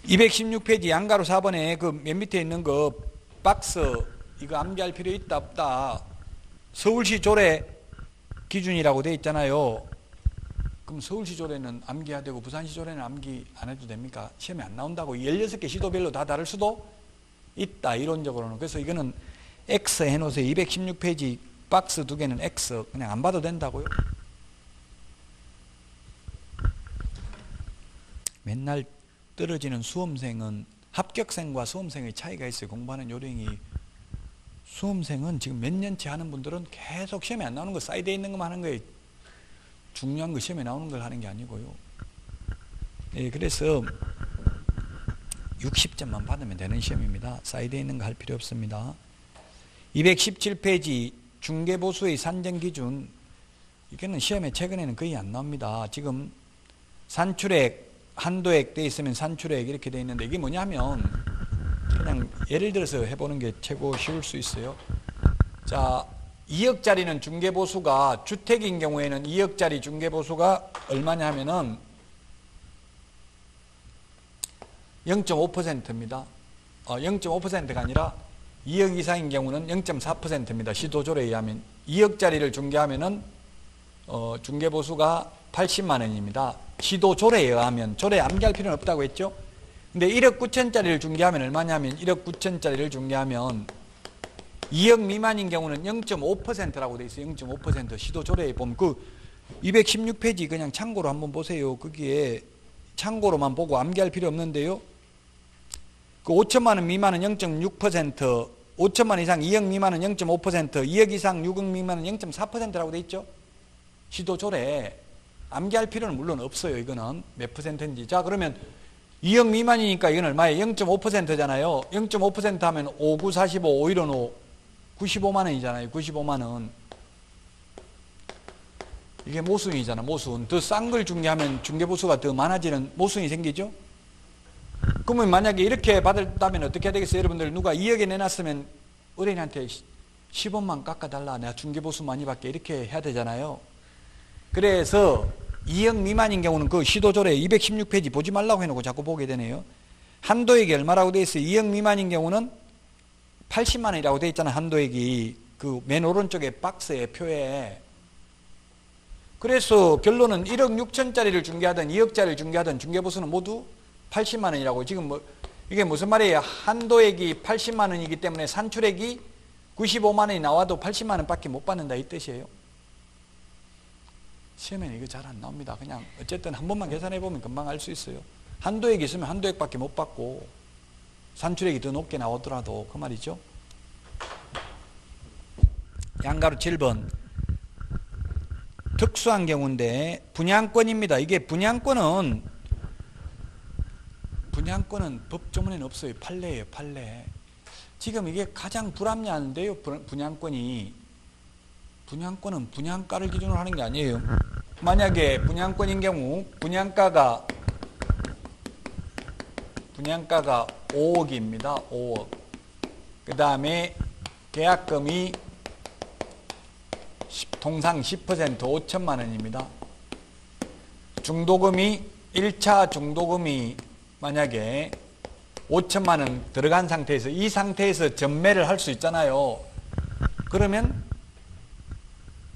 216페이지 양가로 4번에 그 맨 밑에 있는 거 박스 이거 암기할 필요 있다 없다. 서울시 조례 기준이라고 돼 있잖아요. 그럼 서울시 조례는 암기해야 되고 부산시 조례는 암기 안 해도 됩니까? 시험에 안 나온다고. 16개 시도별로 다 다를 수도 있다. 이론적으로는. 그래서 이거는 X 해놓으세요. 216페이지 박스 두 개는 X. 그냥 안 봐도 된다고요. 맨날 떨어지는 수험생은 합격생과 수험생의 차이가 있어요. 공부하는 요령이. 수험생은 지금 몇 년째 하는 분들은 계속 시험에 안 나오는 거 사이드에 있는 것만 하는 거예요. 중요한 거 시험에 나오는 걸 하는 게 아니고요. 예, 그래서 60점만 받으면 되는 시험입니다. 사이드에 있는 거 할 필요 없습니다. 217페이지 중개보수의 산정기준. 이거는 시험에 최근에는 거의 안 나옵니다. 지금 산출액, 한도액 돼 있으면 산출액 이렇게 돼 있는데 이게 뭐냐면 그냥 예를 들어서 해보는 게 최고 쉬울 수 있어요. 자, 2억짜리는 중개보수가 주택인 경우에는 2억짜리 중개보수가 얼마냐 하면은 0.5%입니다. 0.5%가 아니라 2억 이상인 경우는 0.4%입니다. 시도조례에 의하면 2억짜리를 중개하면은 중개보수가 80만 원입니다. 시도조례에 의하면. 조례 암기할 필요는 없다고 했죠. 근데 1억 9천짜리를 중개하면 얼마냐면 1억 9천짜리를 중개하면 2억 미만인 경우는 0.5%라고 돼 있어요. 0.5% 시도조례에 보면 그 216페이지 그냥 참고로 한번 보세요. 거기에 참고로만 보고 암기할 필요 없는데요. 그 5천만 원 미만은 0.6%, 5천만 원 이상 2억 미만은 0.5%, 2억 이상 6억 미만은 0.4%라고 돼 있죠. 시도조례 암기할 필요는 물론 없어요. 이거는 몇 %인지. 자, 그러면 2억 미만이니까 이건 얼마예요? 0.5%잖아요. 0.5% 하면 5, 9, 45, 5, 1은 5, 95만 원이잖아요. 95만 원. 이게 모순이잖아. 모순. 더 싼 걸 중개하면 중개보수가 더 많아지는 모순이 생기죠. 그러면 만약에 이렇게 받았다면 어떻게 해야 되겠어요? 여러분들 누가 2억에 내놨으면 의뢰인한테 10원만 깎아달라. 내가 중개보수 많이 받게 이렇게 해야 되잖아요. 그래서 2억 미만인 경우는 그 시도조례 216페이지 보지 말라고 해놓고 자꾸 보게 되네요. 한도액이 얼마라고 돼 있어요? 2억 미만인 경우는 80만 원이라고 돼 있잖아. 한도액이. 그 맨 오른쪽에 박스의 표에. 그래서 결론은 1억 6천짜리를 중개하든 2억짜리를 중개하든 중개보수는 모두 80만 원이라고. 지금 뭐 이게 무슨 말이에요? 한도액이 80만 원이기 때문에 산출액이 95만 원이 나와도 80만 원밖에 못 받는다 이 뜻이에요. 시험에는 이거 잘 안 나옵니다. 그냥 어쨌든 한 번만 계산해 보면 금방 알 수 있어요. 한도액이 있으면 한도액밖에 못 받고 산출액이 더 높게 나오더라도 그 말이죠. 양가로 7번 특수한 경우인데 분양권입니다. 이게 분양권은 법조문에는 없어요. 판례예요. 판례. 지금 이게 가장 불합리한데요. 분양권은 분양가를 기준으로 하는 게 아니에요. 만약에 분양권인 경우 분양가가 5억입니다. 5억. 그 다음에 계약금이 통상 10% 5천만 원입니다. 중도금이 1차 중도금이 만약에 5천만 원 들어간 상태에서 이 상태에서 전매를 할 수 있잖아요. 그러면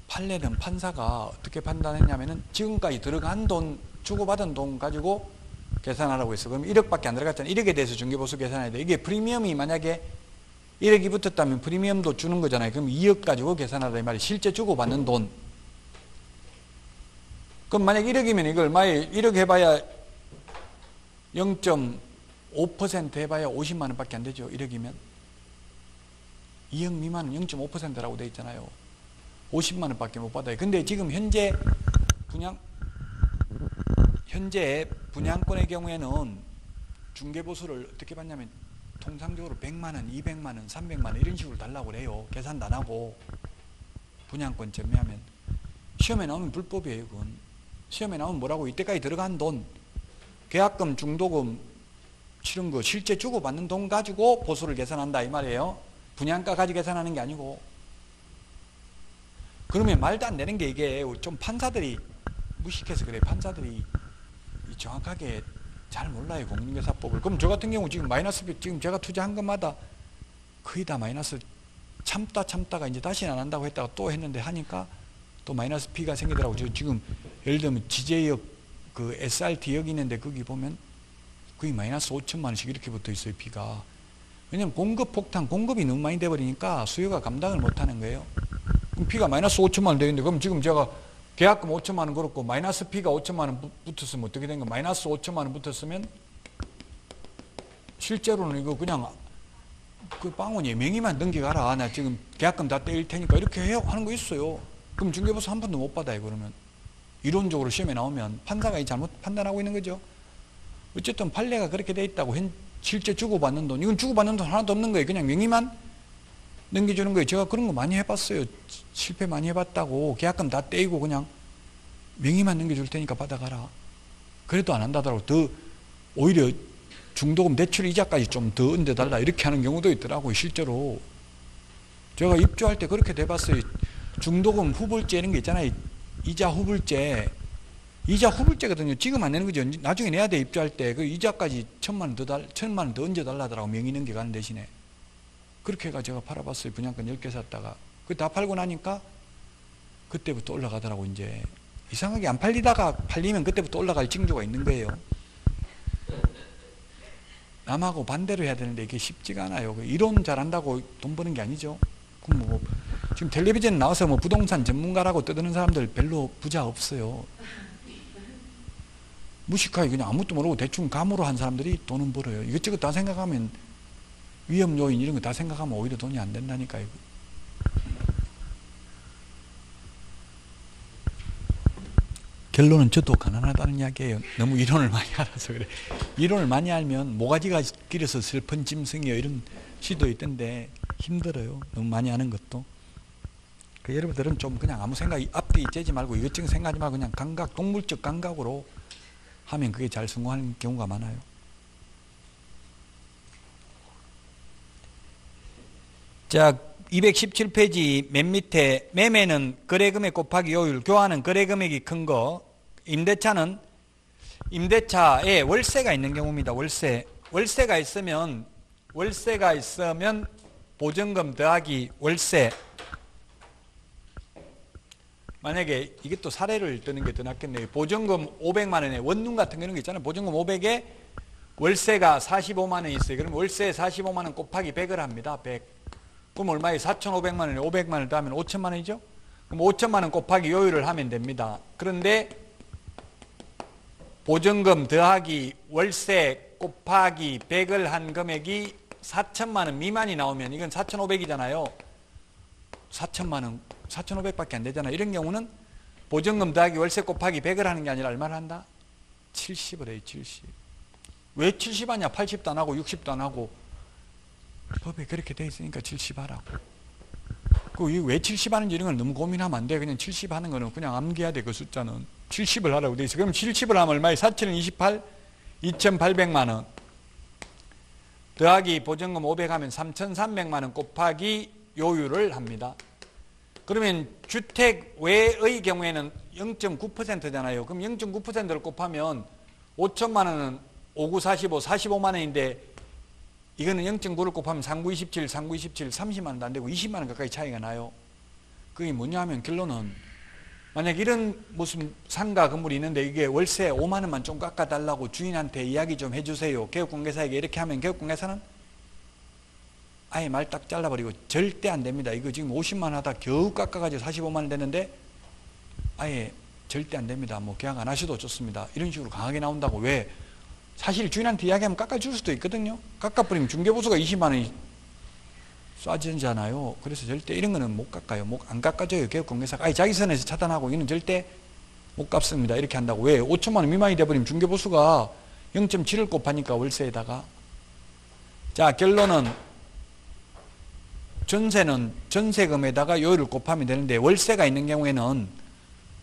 판례는 판사가 어떻게 판단했냐면은 지금까지 들어간 돈, 주고받은 돈 가지고 계산하라고 했어. 그럼 1억밖에 안 들어갔잖아요. 1억에 대해서 중개보수 계산해야 돼. 이게 프리미엄이 만약에 1억이 붙었다면 프리미엄도 주는 거잖아요. 그럼 2억 가지고 계산하라 이 말이 실제 주고받는 돈. 그럼 만약 1억이면 이걸 얼마에 1억 해봐야 0.5% 해봐야 50만 원밖에 안 되죠. 1억이면 2억 미만은 0.5%라고 돼 있잖아요. 50만 원밖에 못 받아요. 근데 지금 현재 분양권의 경우에는 중개보수를 어떻게 받냐면 통상적으로 100만 원, 200만 원, 300만 원 이런 식으로 달라고 그래요. 계산도 안 하고 분양권 전매하면. 시험에 나오면 불법이에요. 그건. 시험에 나오면 뭐라고? 이때까지 들어간 돈, 계약금, 중도금 치른 거 실제 주고받는 돈 가지고 보수를 계산한다 이 말이에요. 분양가 가지고 계산하는 게 아니고. 그러면 말도 안 되는 게 이게 좀 판사들이 무식해서 그래요. 판사들이 정확하게 잘 몰라요. 공인중개사법을. 그럼 저 같은 경우 지금 지금 제가 투자한 것마다 거의 다 마이너스 참다가 이제 다시는 안 한다고 했다가 또 했는데 하니까 또 마이너스 P가 생기더라고요. 지금 예를 들면 지제역 그 SRT역 있는데 거기 보면 거의 마이너스 5천만 원씩 이렇게 붙어 있어요. P가. 왜냐면 공급이 너무 많이 돼버리니까 수요가 감당을 못하는 거예요. 그럼 P가 마이너스 5천만 원 되는데 그럼 지금 제가 계약금 5천만 원 걸었고 마이너스 P가 5천만 원 붙었으면 어떻게 된 거야? 마이너스 5천만 원 붙었으면 실제로는 이거 그냥 그 빵원이 명의만 넘겨가라. 나 지금 계약금 다 떼일 테니까 이렇게 해요 하는 거 있어요. 그럼 중개보수 한 푼도 못 받아요. 그러면 이론적으로 시험에 나오면 판사가 잘못 판단하고 있는 거죠. 어쨌든 판례가 그렇게 돼 있다고. 실제 주고받는 돈, 이건 주고받는 돈 하나도 없는 거예요. 그냥 명의만 넘겨주는 거예요. 제가 그런 거 많이 해봤어요. 실패 많이 해봤다고. 계약금 다 떼이고 그냥 명의만 넘겨줄 테니까 받아가라. 그래도 안 한다더라고. 더 오히려 중도금 대출 이자까지 좀 더 얹어달라 이렇게 하는 경우도 있더라고요. 실제로 제가 입주할 때 그렇게 돼봤어요. 중도금 후불제 이런 게 있잖아요. 이자 후불제거든요. 지금 안 내는 거죠. 나중에 내야 돼. 입주할 때 그 이자까지 1,000만 원 더 얹어달라더라고. 명의 넘겨가는 대신에. 그렇게 해가 제가 팔아봤어요. 분양권 10개 샀다가. 그 다 팔고 나니까 그때부터 올라가더라고. 이제 이상하게 안 팔리다가 팔리면 그때부터 올라갈 징조가 있는 거예요. 남하고 반대로 해야 되는데 이게 쉽지가 않아요. 이론 잘한다고 돈 버는 게 아니죠. 그럼 뭐 지금 텔레비전 나와서 뭐 부동산 전문가라고 떠드는 사람들 별로 부자 없어요. 무식하게 그냥 아무것도 모르고 대충 감으로 한 사람들이 돈은 벌어요. 이것저것 다 생각하면 위험 요인 이런 거 다 생각하면 오히려 돈이 안 된다니까요. 결론은 저도 가난하다는 이야기예요. 너무 이론을 많이 알아서 그래. 이론을 많이 알면 모가지가 길어서 슬픈 짐승이요 이런 시도 있던데 힘들어요. 너무 많이 아는 것도. 여러분들은 좀 그냥 아무 생각 앞뒤 째지 말고 이것저것 생각하지 말고 그냥 감각, 동물적 감각으로 하면 그게 잘 성공하는 경우가 많아요. 자, 217페이지 맨 밑에 매매는 거래금액 곱하기 요율, 교환은 거래금액이 큰 거, 임대차는 임대차에 월세가 있는 경우입니다. 월세가 있으면 보증금 더하기 월세, 만약에 이게 또 사례를 드는 게 더 낫겠네요. 보증금 500만 원에 원룸 같은 거 이런 거 있잖아요. 보증금 500에 월세가 45만 원 있어요. 그럼 월세 45만 원 곱하기 100을 합니다. 100. 그럼 얼마에 4,500만 원에 500만 원을 더하면 5천만 원이죠? 그럼 5천만 원 곱하기 요율을 하면 됩니다. 그런데 보증금 더하기 월세 곱하기 100을 한 금액이 4천만 원 미만이 나오면 이건 4,500이잖아요. 4천만 원, 4,500밖에 안 되잖아요. 이런 경우는 보증금 더하기 월세 곱하기 100을 하는 게 아니라 얼마를 한다? 70을 해요. 70. 왜 70 하냐? 80도 안 하고 60도 안 하고 법에 그렇게 돼 있으니까 70 하라고. 왜 70 하는지 이런 걸 너무 고민하면 안 돼. 그냥 70 하는 거는 그냥 암기해야 돼. 그 숫자는 70을 하라고 돼 있어. 그럼 70을 하면 얼마에? 4,7은 28, 2,800만 원 더하기 보증금 500 하면 3,300만 원 곱하기 요율을 합니다. 그러면 주택 외의 경우에는 0.9%잖아요. 그럼 0.9%를 곱하면 5천만 원은 5945, 45만 원인데 이거는 0.9를 곱하면 3927, 3927, 30만 원도 안 되고 20만 원 가까이 차이가 나요. 그게 뭐냐 하면 결론은 만약 이런 무슨 상가 건물이 있는데 이게 월세 5만 원만 좀 깎아달라고 주인한테 이야기 좀 해주세요. 개업공개사에게 이렇게 하면 개업공개사는 아예 말 딱 잘라버리고 절대 안 됩니다. 이거 지금 50만 원 하다 겨우 깎아가지고 45만 원 되는데 아예 절대 안 됩니다. 뭐 계약 안 하셔도 좋습니다. 이런 식으로 강하게 나온다고. 왜? 사실 주인한테 이야기하면 깎아줄 수도 있거든요. 깎아버리면 중개보수가 20만 원이 쏴지잖아요. 그래서 절대 이런 거는 못 깎아요. 안 깎아줘요. 개업공개사가 아예 자기 선에서 차단하고 이는 절대 못 갚습니다. 이렇게 한다고. 왜? 5천만 원 미만이 돼버리면 중개보수가 0.7을 곱하니까 월세에다가. 자, 결론은 전세는 전세금에다가 요율을 곱하면 되는데 월세가 있는 경우에는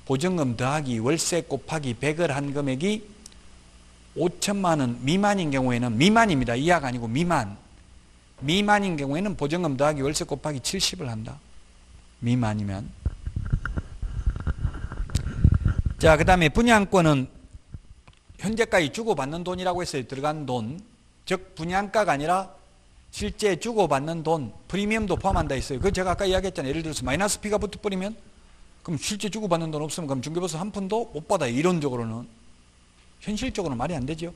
보증금 더하기 월세 곱하기 100을 한 금액이 5천만 원 미만인 경우에는 미만입니다. 이하가 아니고 미만인 경우에는 보증금 더하기 월세 곱하기 70을 한다. 미만이면. 자, 그 다음에 분양권은 현재까지 주고받는 돈이라고 했어요. 들어간 돈. 즉 분양가가 아니라 실제 주고받는 돈, 프리미엄도 포함한다 했어요. 그 제가 아까 이야기했잖아요. 예를 들어서 마이너스 P가 붙어버리면 그럼 실제 주고받는 돈 없으면 그럼 중개보수 한 푼도 못 받아요. 이론적으로는. 현실적으로는 말이 안 되죠.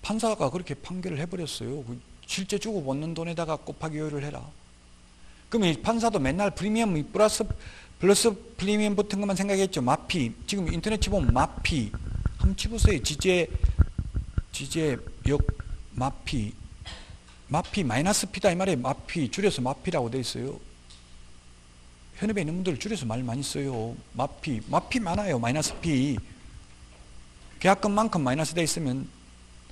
판사가 그렇게 판결을 해버렸어요. 실제 주고받는 돈에다가 곱하기 요율을 해라. 그럼 판사도 맨날 프리미엄 플러스 프리미엄 붙은 것만 생각했죠. 마피. 지금 인터넷 치보면 마피. 한번 치보세요. 지제역 마피. 마피 마이너스 P다 이 말이에요. 마피 줄여서 마피라고 돼 있어요. 현업에 있는 분들 줄여서 말 많이 써요. 마피 많아요. 마이너스 P. 계약금만큼 마이너스 돼 있으면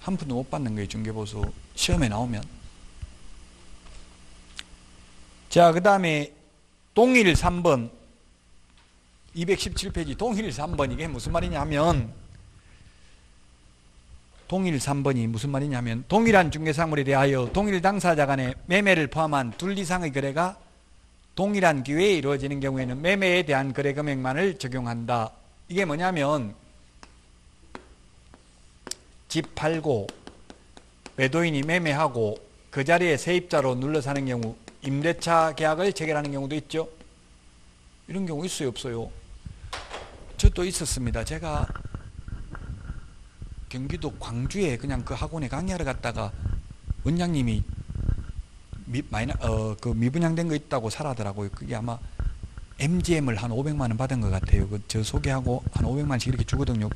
한 푼도 못 받는 거예요. 중개보수 시험에 나오면. 자, 그 다음에 동일 3번 217페이지 동일 3번 이게 무슨 말이냐면 동일 3번이 무슨 말이냐면 동일한 중개사물에 대하여 동일 당사자 간의 매매를 포함한 둘 이상의 거래가 동일한 기회에 이루어지는 경우에는 매매에 대한 거래 금액만을 적용한다. 이게 뭐냐면 집 팔고 매도인이 매매하고 그 자리에 세입자로 눌러 사는 경우 임대차 계약을 체결하는 경우도 있죠. 이런 경우 있어요, 없어요? 저도 있었습니다. 제가 경기도 광주에 그냥 그 학원에 강의하러 갔다가 원장님이 그 미분양된 거 있다고 사라더라고요. 그게 아마 MGM을 한 500만 원 받은 것 같아요. 저 소개하고 한 500만 원씩 이렇게 주거든요.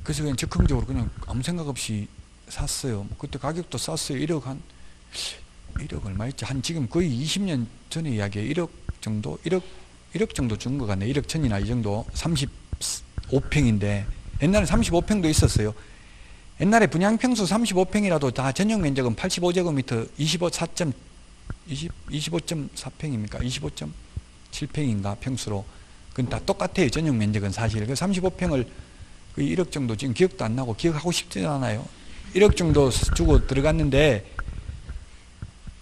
그래서 그냥 즉흥적으로 그냥 아무 생각 없이 샀어요. 그때 가격도 쌌어요. 1억 얼마였지? 한 지금 거의 20년 전의 이야기예요. 1억 정도? 1억 정도 준 것 같네. 1억 천이나 이 정도. 35평인데 옛날에 35평도 있었어요. 옛날에 분양평수 35평이라도 다 전용 면적은 85제곱미터 25.4평입니까? 25.7평인가 평수로. 그건 다 똑같아요. 전용 면적은 사실. 그 35평을 1억 정도 지금 기억도 안 나고 기억하고 싶지는 않아요. 1억 정도 주고 들어갔는데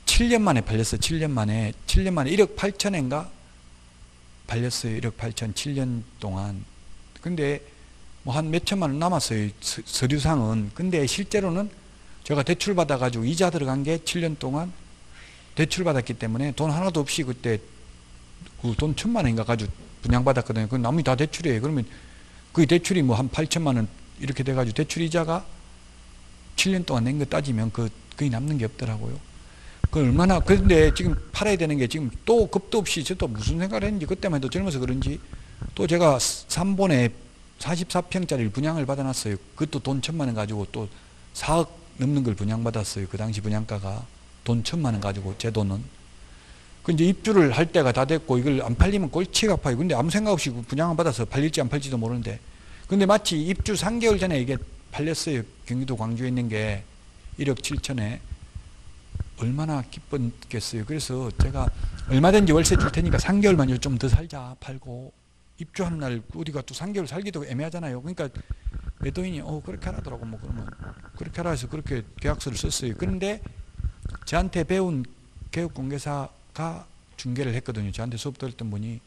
7년 만에 팔렸어요. 7년 만에 1억 8천인가 팔렸어요. 1억 8천 7년 동안. 근데 뭐 한 몇천만 원 남았어요. 서류상은. 근데 실제로는 제가 대출 받아가지고 이자 들어간 게 7년 동안 대출 받았기 때문에 돈 하나도 없이 그때 그 돈 1,000만 원인가 가지고 분양받았거든요. 그 나머지 다 대출이에요. 그러면 그 대출이 뭐 한 8천만 원 이렇게 돼가지고 대출 이자가 7년 동안 낸 거 따지면 거의 남는 게 없더라고요. 그 얼마나, 그런데 지금 팔아야 되는 게 지금 또 겁도 없이 저도 무슨 생각을 했는지 그때만 해도 젊어서 그런지 또 제가 3번에 44평짜리를 분양을 받아놨어요. 그것도 돈 1,000만 원 가지고 또 4억 넘는 걸 분양받았어요. 그 당시 분양가가 돈 1,000만 원 가지고 제 돈은. 그 이제 입주를 할 때가 다 됐고 이걸 안 팔리면 골치가 아파요. 근데 아무 생각 없이 분양을 받아서 팔릴지 안 팔지도 모르는데, 근데 마치 입주 3개월 전에 이게 팔렸어요. 경기도 광주에 있는 게 1억 7천에. 얼마나 기뻤겠어요. 그래서 제가 얼마든지 월세 줄 테니까 3개월만 좀 더 살자, 팔고. 입주하는 날 우리가 또 3개월 살기도 애매하잖아요. 그러니까 매도인이 그렇게 하라더라고. 뭐 그러면 그렇게 하라 해서 그렇게 계약서를 썼어요. 그런데 저한테 배운 개업공개사가 중개를 했거든요. 저한테 수업 들었던 분이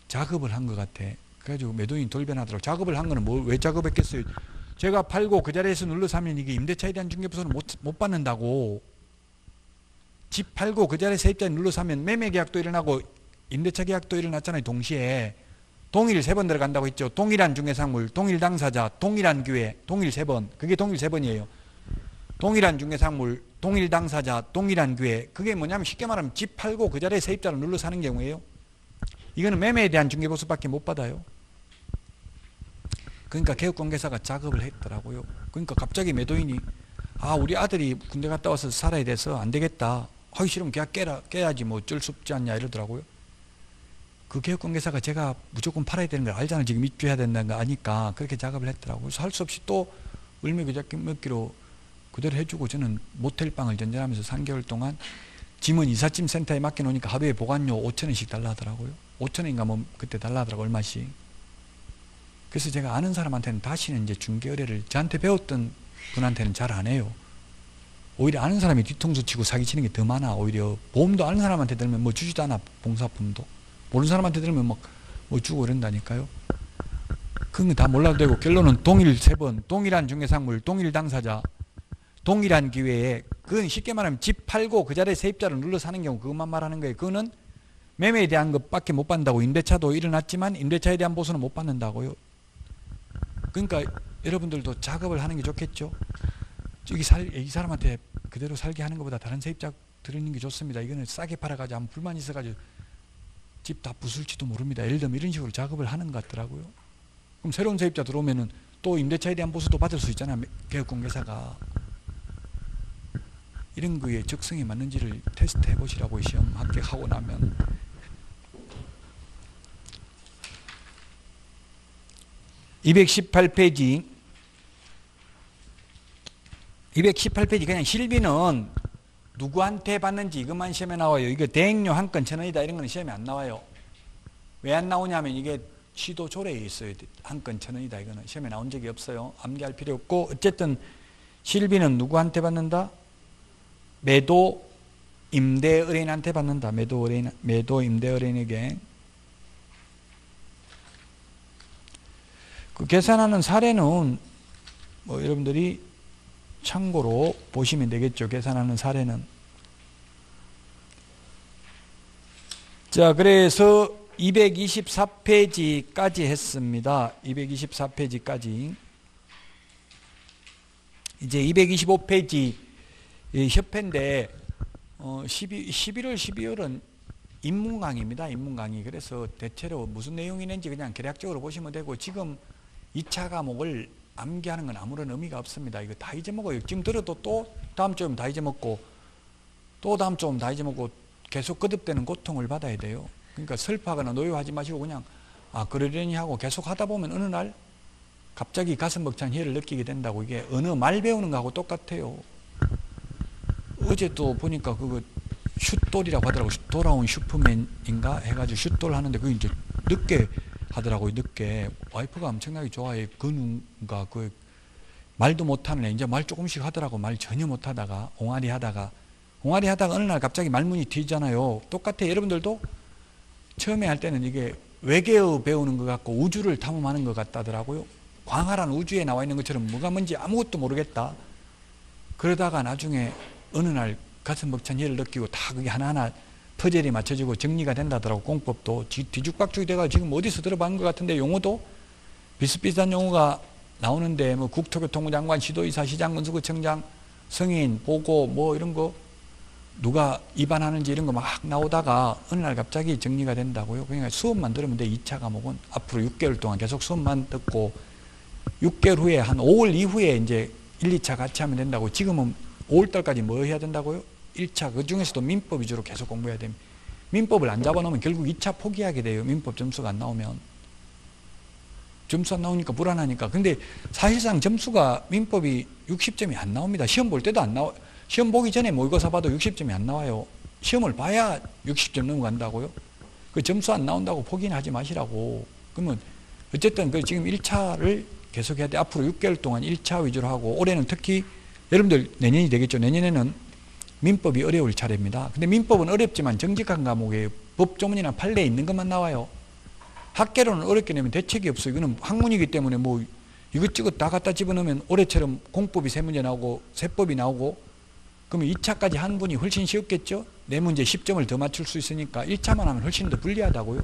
작업을 한 것 같아. 그래가지고 매도인 돌변하더라고. 작업을 한 거는 왜 작업했겠어요? 제가 팔고 그 자리에서 눌러서 하면 이게 임대차에 대한 중개보수는 못 받는다고. 집 팔고 그 자리에 세입자에 눌러서 하면 매매 계약도 일어나고 임대차 계약도 일어났잖아요. 동시에. 동일 3번 들어간다고 했죠. 동일한 중개상물, 동일 당사자, 동일한 기회, 동일 3번. 그게 동일 3번이에요. 동일한 중개상물, 동일 당사자, 동일한 기회. 그게 뭐냐면 쉽게 말하면 집 팔고 그 자리에 세입자를 눌러서 하는 경우에요. 이거는 매매에 대한 중개보수밖에 못 받아요. 그러니까 개업공개사가 작업을 했더라고요. 그러니까 갑자기 매도인이 우리 아들이 군대 갔다 와서 살아야 돼서 안 되겠다. 하기 싫으면 계약 깨야지 뭐 어쩔 수 없지 않냐 이러더라고요. 그 개업공개사가 제가 무조건 팔아야 되는 걸 알잖아요. 지금 입주해야 된다는 거 아니까 그렇게 작업을 했더라고요. 그래서 할 수 없이 또 을미교잡기먹기로 그대로 해주고 저는 모텔방을 전전하면서 3개월 동안 짐은 이삿짐 센터에 맡겨놓으니까 하루에 보관료 5,000원씩 달라 하더라고요. 5,000원인가 뭐 그때 달라 하더라고요. 얼마씩. 그래서 제가 아는 사람한테는 다시는 이제 중개 의뢰를 저한테 배웠던 분한테는 잘 안 해요. 오히려 아는 사람이 뒤통수 치고 사기치는 게 더 많아. 오히려 보험도 아는 사람한테 들면 뭐 주지도 않아. 봉사품도. 모르는 사람한테 들으면 뭐 주고 이런다니까요. 그런 거 다 몰라도 되고 결론은 동일 3번, 동일한 중개상물, 동일 당사자, 동일한 기회에, 그건 쉽게 말하면 집 팔고 그 자리에 세입자를 눌러 사는 경우 그것만 말하는 거예요. 그거는 매매에 대한 것밖에 못 받는다고. 임대차도 일어났지만 임대차에 대한 보수는 못 받는다고요. 그러니까 여러분들도 작업을 하는 게 좋겠죠. 이 사람한테 그대로 살게 하는 것보다 다른 세입자 들이는 게 좋습니다. 이거는 싸게 팔아가지고 아무 불만 있어가지고 집 다 부술지도 모릅니다. 예를 들면 이런 식으로 작업을 하는 것 같더라고요. 그럼 새로운 세입자 들어오면은 또 임대차에 대한 보수도 받을 수 있잖아요. 개업공개사가. 이런 거에 적성에 맞는지를 테스트 해보시라고 시험 합격하고 나면. (218페이지) 218페이지 그냥 실비는 누구한테 받는지 이것만 시험에 나와요. 이거 대행료 한 건 1,000원이다 이런 건 시험에 안 나와요. 왜 안 나오냐면 이게 시도 조례에 있어요. 한 건 1,000원이다 이거는 시험에 나온 적이 없어요. 암기할 필요 없고, 어쨌든 실비는 누구한테 받는다? 매도 임대 의뢰인한테 받는다. 매도 임대 의뢰인에게. 그 계산하는 사례는 뭐 여러분들이 참고로 보시면 되겠죠. 계산하는 사례는. 자, 그래서 224페이지까지 했습니다. 224페이지까지. 이제 225페이지 협회인데 11월, 12월은 입문 강의입니다. 입문 강의. 그래서 대체로 무슨 내용이 있는지 그냥 개략적으로 보시면 되고, 지금 2차 과목을 암기하는 건 아무런 의미가 없습니다. 이거 다 잊어먹어요. 지금 들어도 또 다음 주면 다 잊어먹고 또 다음 주면 다 잊어먹고 계속 거듭되는 고통을 받아야 돼요. 그러니까 슬퍼하거나 노여하지 마시고 그냥 그러려니 하고 계속 하다 보면 어느 날 갑자기 가슴 벅찬 희열을 느끼게 된다고. 이게 어느 말 배우는 거하고 똑같아요. 어제 또 보니까 그거 슛돌이라고 하더라고. 돌아온 슈퍼맨인가 해가지고 슛돌 하는데 그게 이제 늦게 하더라고요. 늦게. 와이프가 엄청나게 좋아해. 근우가 그 말도 못하는 애 이제 말 조금씩 하더라고. 말 전혀 못하다가 옹알이 하다가 어느 날 갑자기 말문이 튀잖아요. 똑같아. 여러분들도 처음에 할 때는 이게 외계어 배우는 것 같고 우주를 탐험하는 것 같다더라고요. 광활한 우주에 나와 있는 것처럼 뭐가 뭔지 아무것도 모르겠다. 그러다가 나중에 어느 날 가슴 벅찬 희열을 느끼고 다 그게 하나하나 퍼즐이 맞춰지고 정리가 된다더라고. 공법도 뒤죽박죽이 돼가 지금 어디서 들어본 것 같은데 용어도 비슷비슷한 용어가 나오는데 뭐 국토교통부 장관, 시도의사, 시장, 군수구청장, 성인, 보고 뭐 이런 거 누가 입안하는지 이런 거 막 나오다가 어느 날 갑자기 정리가 된다고요. 그러니까 수업만 들으면 돼. 2차 과목은 앞으로 6개월 동안 계속 수업만 듣고 6개월 후에 한 5월 이후에 이제 1, 2차 같이 하면 된다고. 지금은 5월 달까지 뭐 해야 된다고요? 1차 그 중에서도 민법 위주로 계속 공부해야 됩니다. 민법을 안 잡아놓으면 결국 2차 포기하게 돼요. 민법 점수가 안 나오면. 점수 안 나오니까 불안하니까. 근데 사실상 점수가 민법이 60점이 안 나옵니다. 시험 볼 때도 안 나와. 시험 보기 전에 모의고사 봐도 60점이 안 나와요. 시험을 봐야 60점 넘어간다고요? 그 점수 안 나온다고 포기는 하지 마시라고. 그러면 어쨌든 그 지금 1차를 계속해야 돼. 앞으로 6개월 동안 1차 위주로 하고 올해는 특히 여러분들 내년이 되겠죠. 내년에는 민법이 어려울 차례입니다. 근데 민법은 어렵지만 정직한 과목이에요. 법조문이나 판례에 있는 것만 나와요. 학계로는 어렵게 내면 대책이 없어요. 이거는 학문이기 때문에 뭐 이것저것 다 갖다 집어넣으면 올해처럼 공법이 3문제 나오고 세법이 나오고 그러면 2차까지 한 분이 훨씬 쉬웠겠죠? 4문제 10점을 더 맞출 수 있으니까 1차만 하면 훨씬 더 불리하다고요.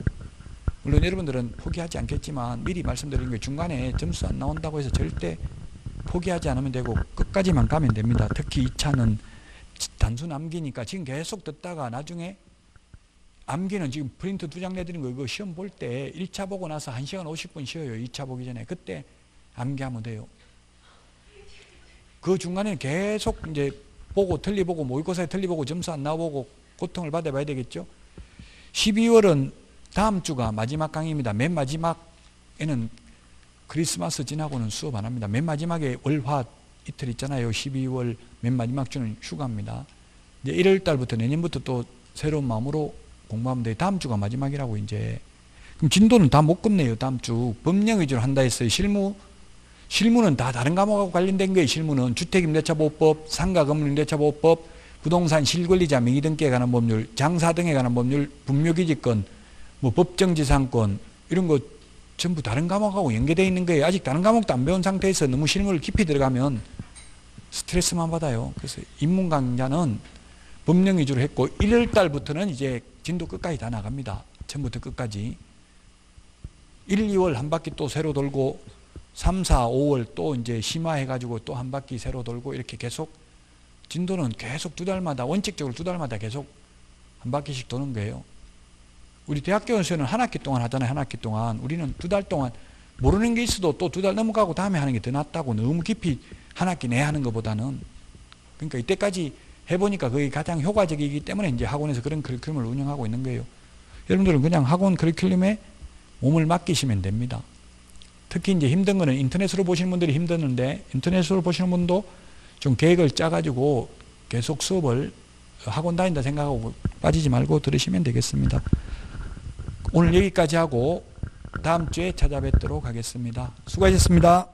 물론 여러분들은 포기하지 않겠지만 미리 말씀드린 게 중간에 점수 안 나온다고 해서 절대 포기하지 않으면 되고 끝까지만 가면 됩니다. 특히 2차는 단순 암기니까 지금 계속 듣다가 나중에 암기는 지금 프린트 2장 내드린 거 이거 시험 볼 때 1차 보고 나서 1시간 50분 쉬어요. 2차 보기 전에. 그때 암기하면 돼요. 그 중간에 계속 이제 보고 틀리보고 모의고사에 틀리보고 점수 안 나오고 고통을 받아봐야 되겠죠. 12월은 다음 주가 마지막 강의입니다. 맨 마지막에는 크리스마스 지나고는 수업 안 합니다. 맨 마지막에 월화 이틀 있잖아요. 12월 맨 마지막 주는 휴가입니다. 이제 1월 달부터 내년부터 또 새로운 마음으로 공부하면 돼요. 다음 주가 마지막이라고 이제. 그럼 진도는 다 못 끝내요. 다음 주. 법령 위주로 한다 했어요. 실무는 다 다른 과목하고 관련된 거예요. 실무는 주택임대차보호법, 상가건물임대차보호법, 부동산 실권리자 명의등기에 관한 법률, 장사 등에 관한 법률, 분묘기지권, 뭐 법정지상권 이런 거 전부 다른 과목하고 연계되어 있는 거예요. 아직 다른 과목도 안 배운 상태에서 너무 실무를 깊이 들어가면 스트레스만 받아요. 그래서 입문 강좌는 법령 위주로 했고 1월 달부터는 이제 진도 끝까지 다 나갑니다. 처음부터 끝까지. 1, 2월 한 바퀴 또 새로 돌고 3, 4, 5월 또 이제 심화해가지고 또 한 바퀴 새로 돌고 이렇게 계속 진도는 계속 2달마다 원칙적으로 2달마다 계속 한 바퀴씩 도는 거예요. 우리 대학교에서는 한 학기 동안 하잖아요. 한 학기 동안. 우리는 2달 동안 모르는 게 있어도 또 2달 넘어가고 다음에 하는 게 더 낫다고. 너무 깊이 한 학기 내 하는 것보다는. 그러니까 이때까지 해보니까 그게 가장 효과적이기 때문에 이제 학원에서 그런 커리큘럼을 운영하고 있는 거예요. 여러분들은 그냥 학원 커리큘럼에 몸을 맡기시면 됩니다. 특히 이제 힘든 거는 인터넷으로 보시는 분들이 힘드는데 인터넷으로 보시는 분도 좀 계획을 짜가지고 계속 수업을 학원 다닌다 생각하고 빠지지 말고 들으시면 되겠습니다. 오늘 여기까지 하고 다음 주에 찾아뵙도록 하겠습니다. 수고하셨습니다.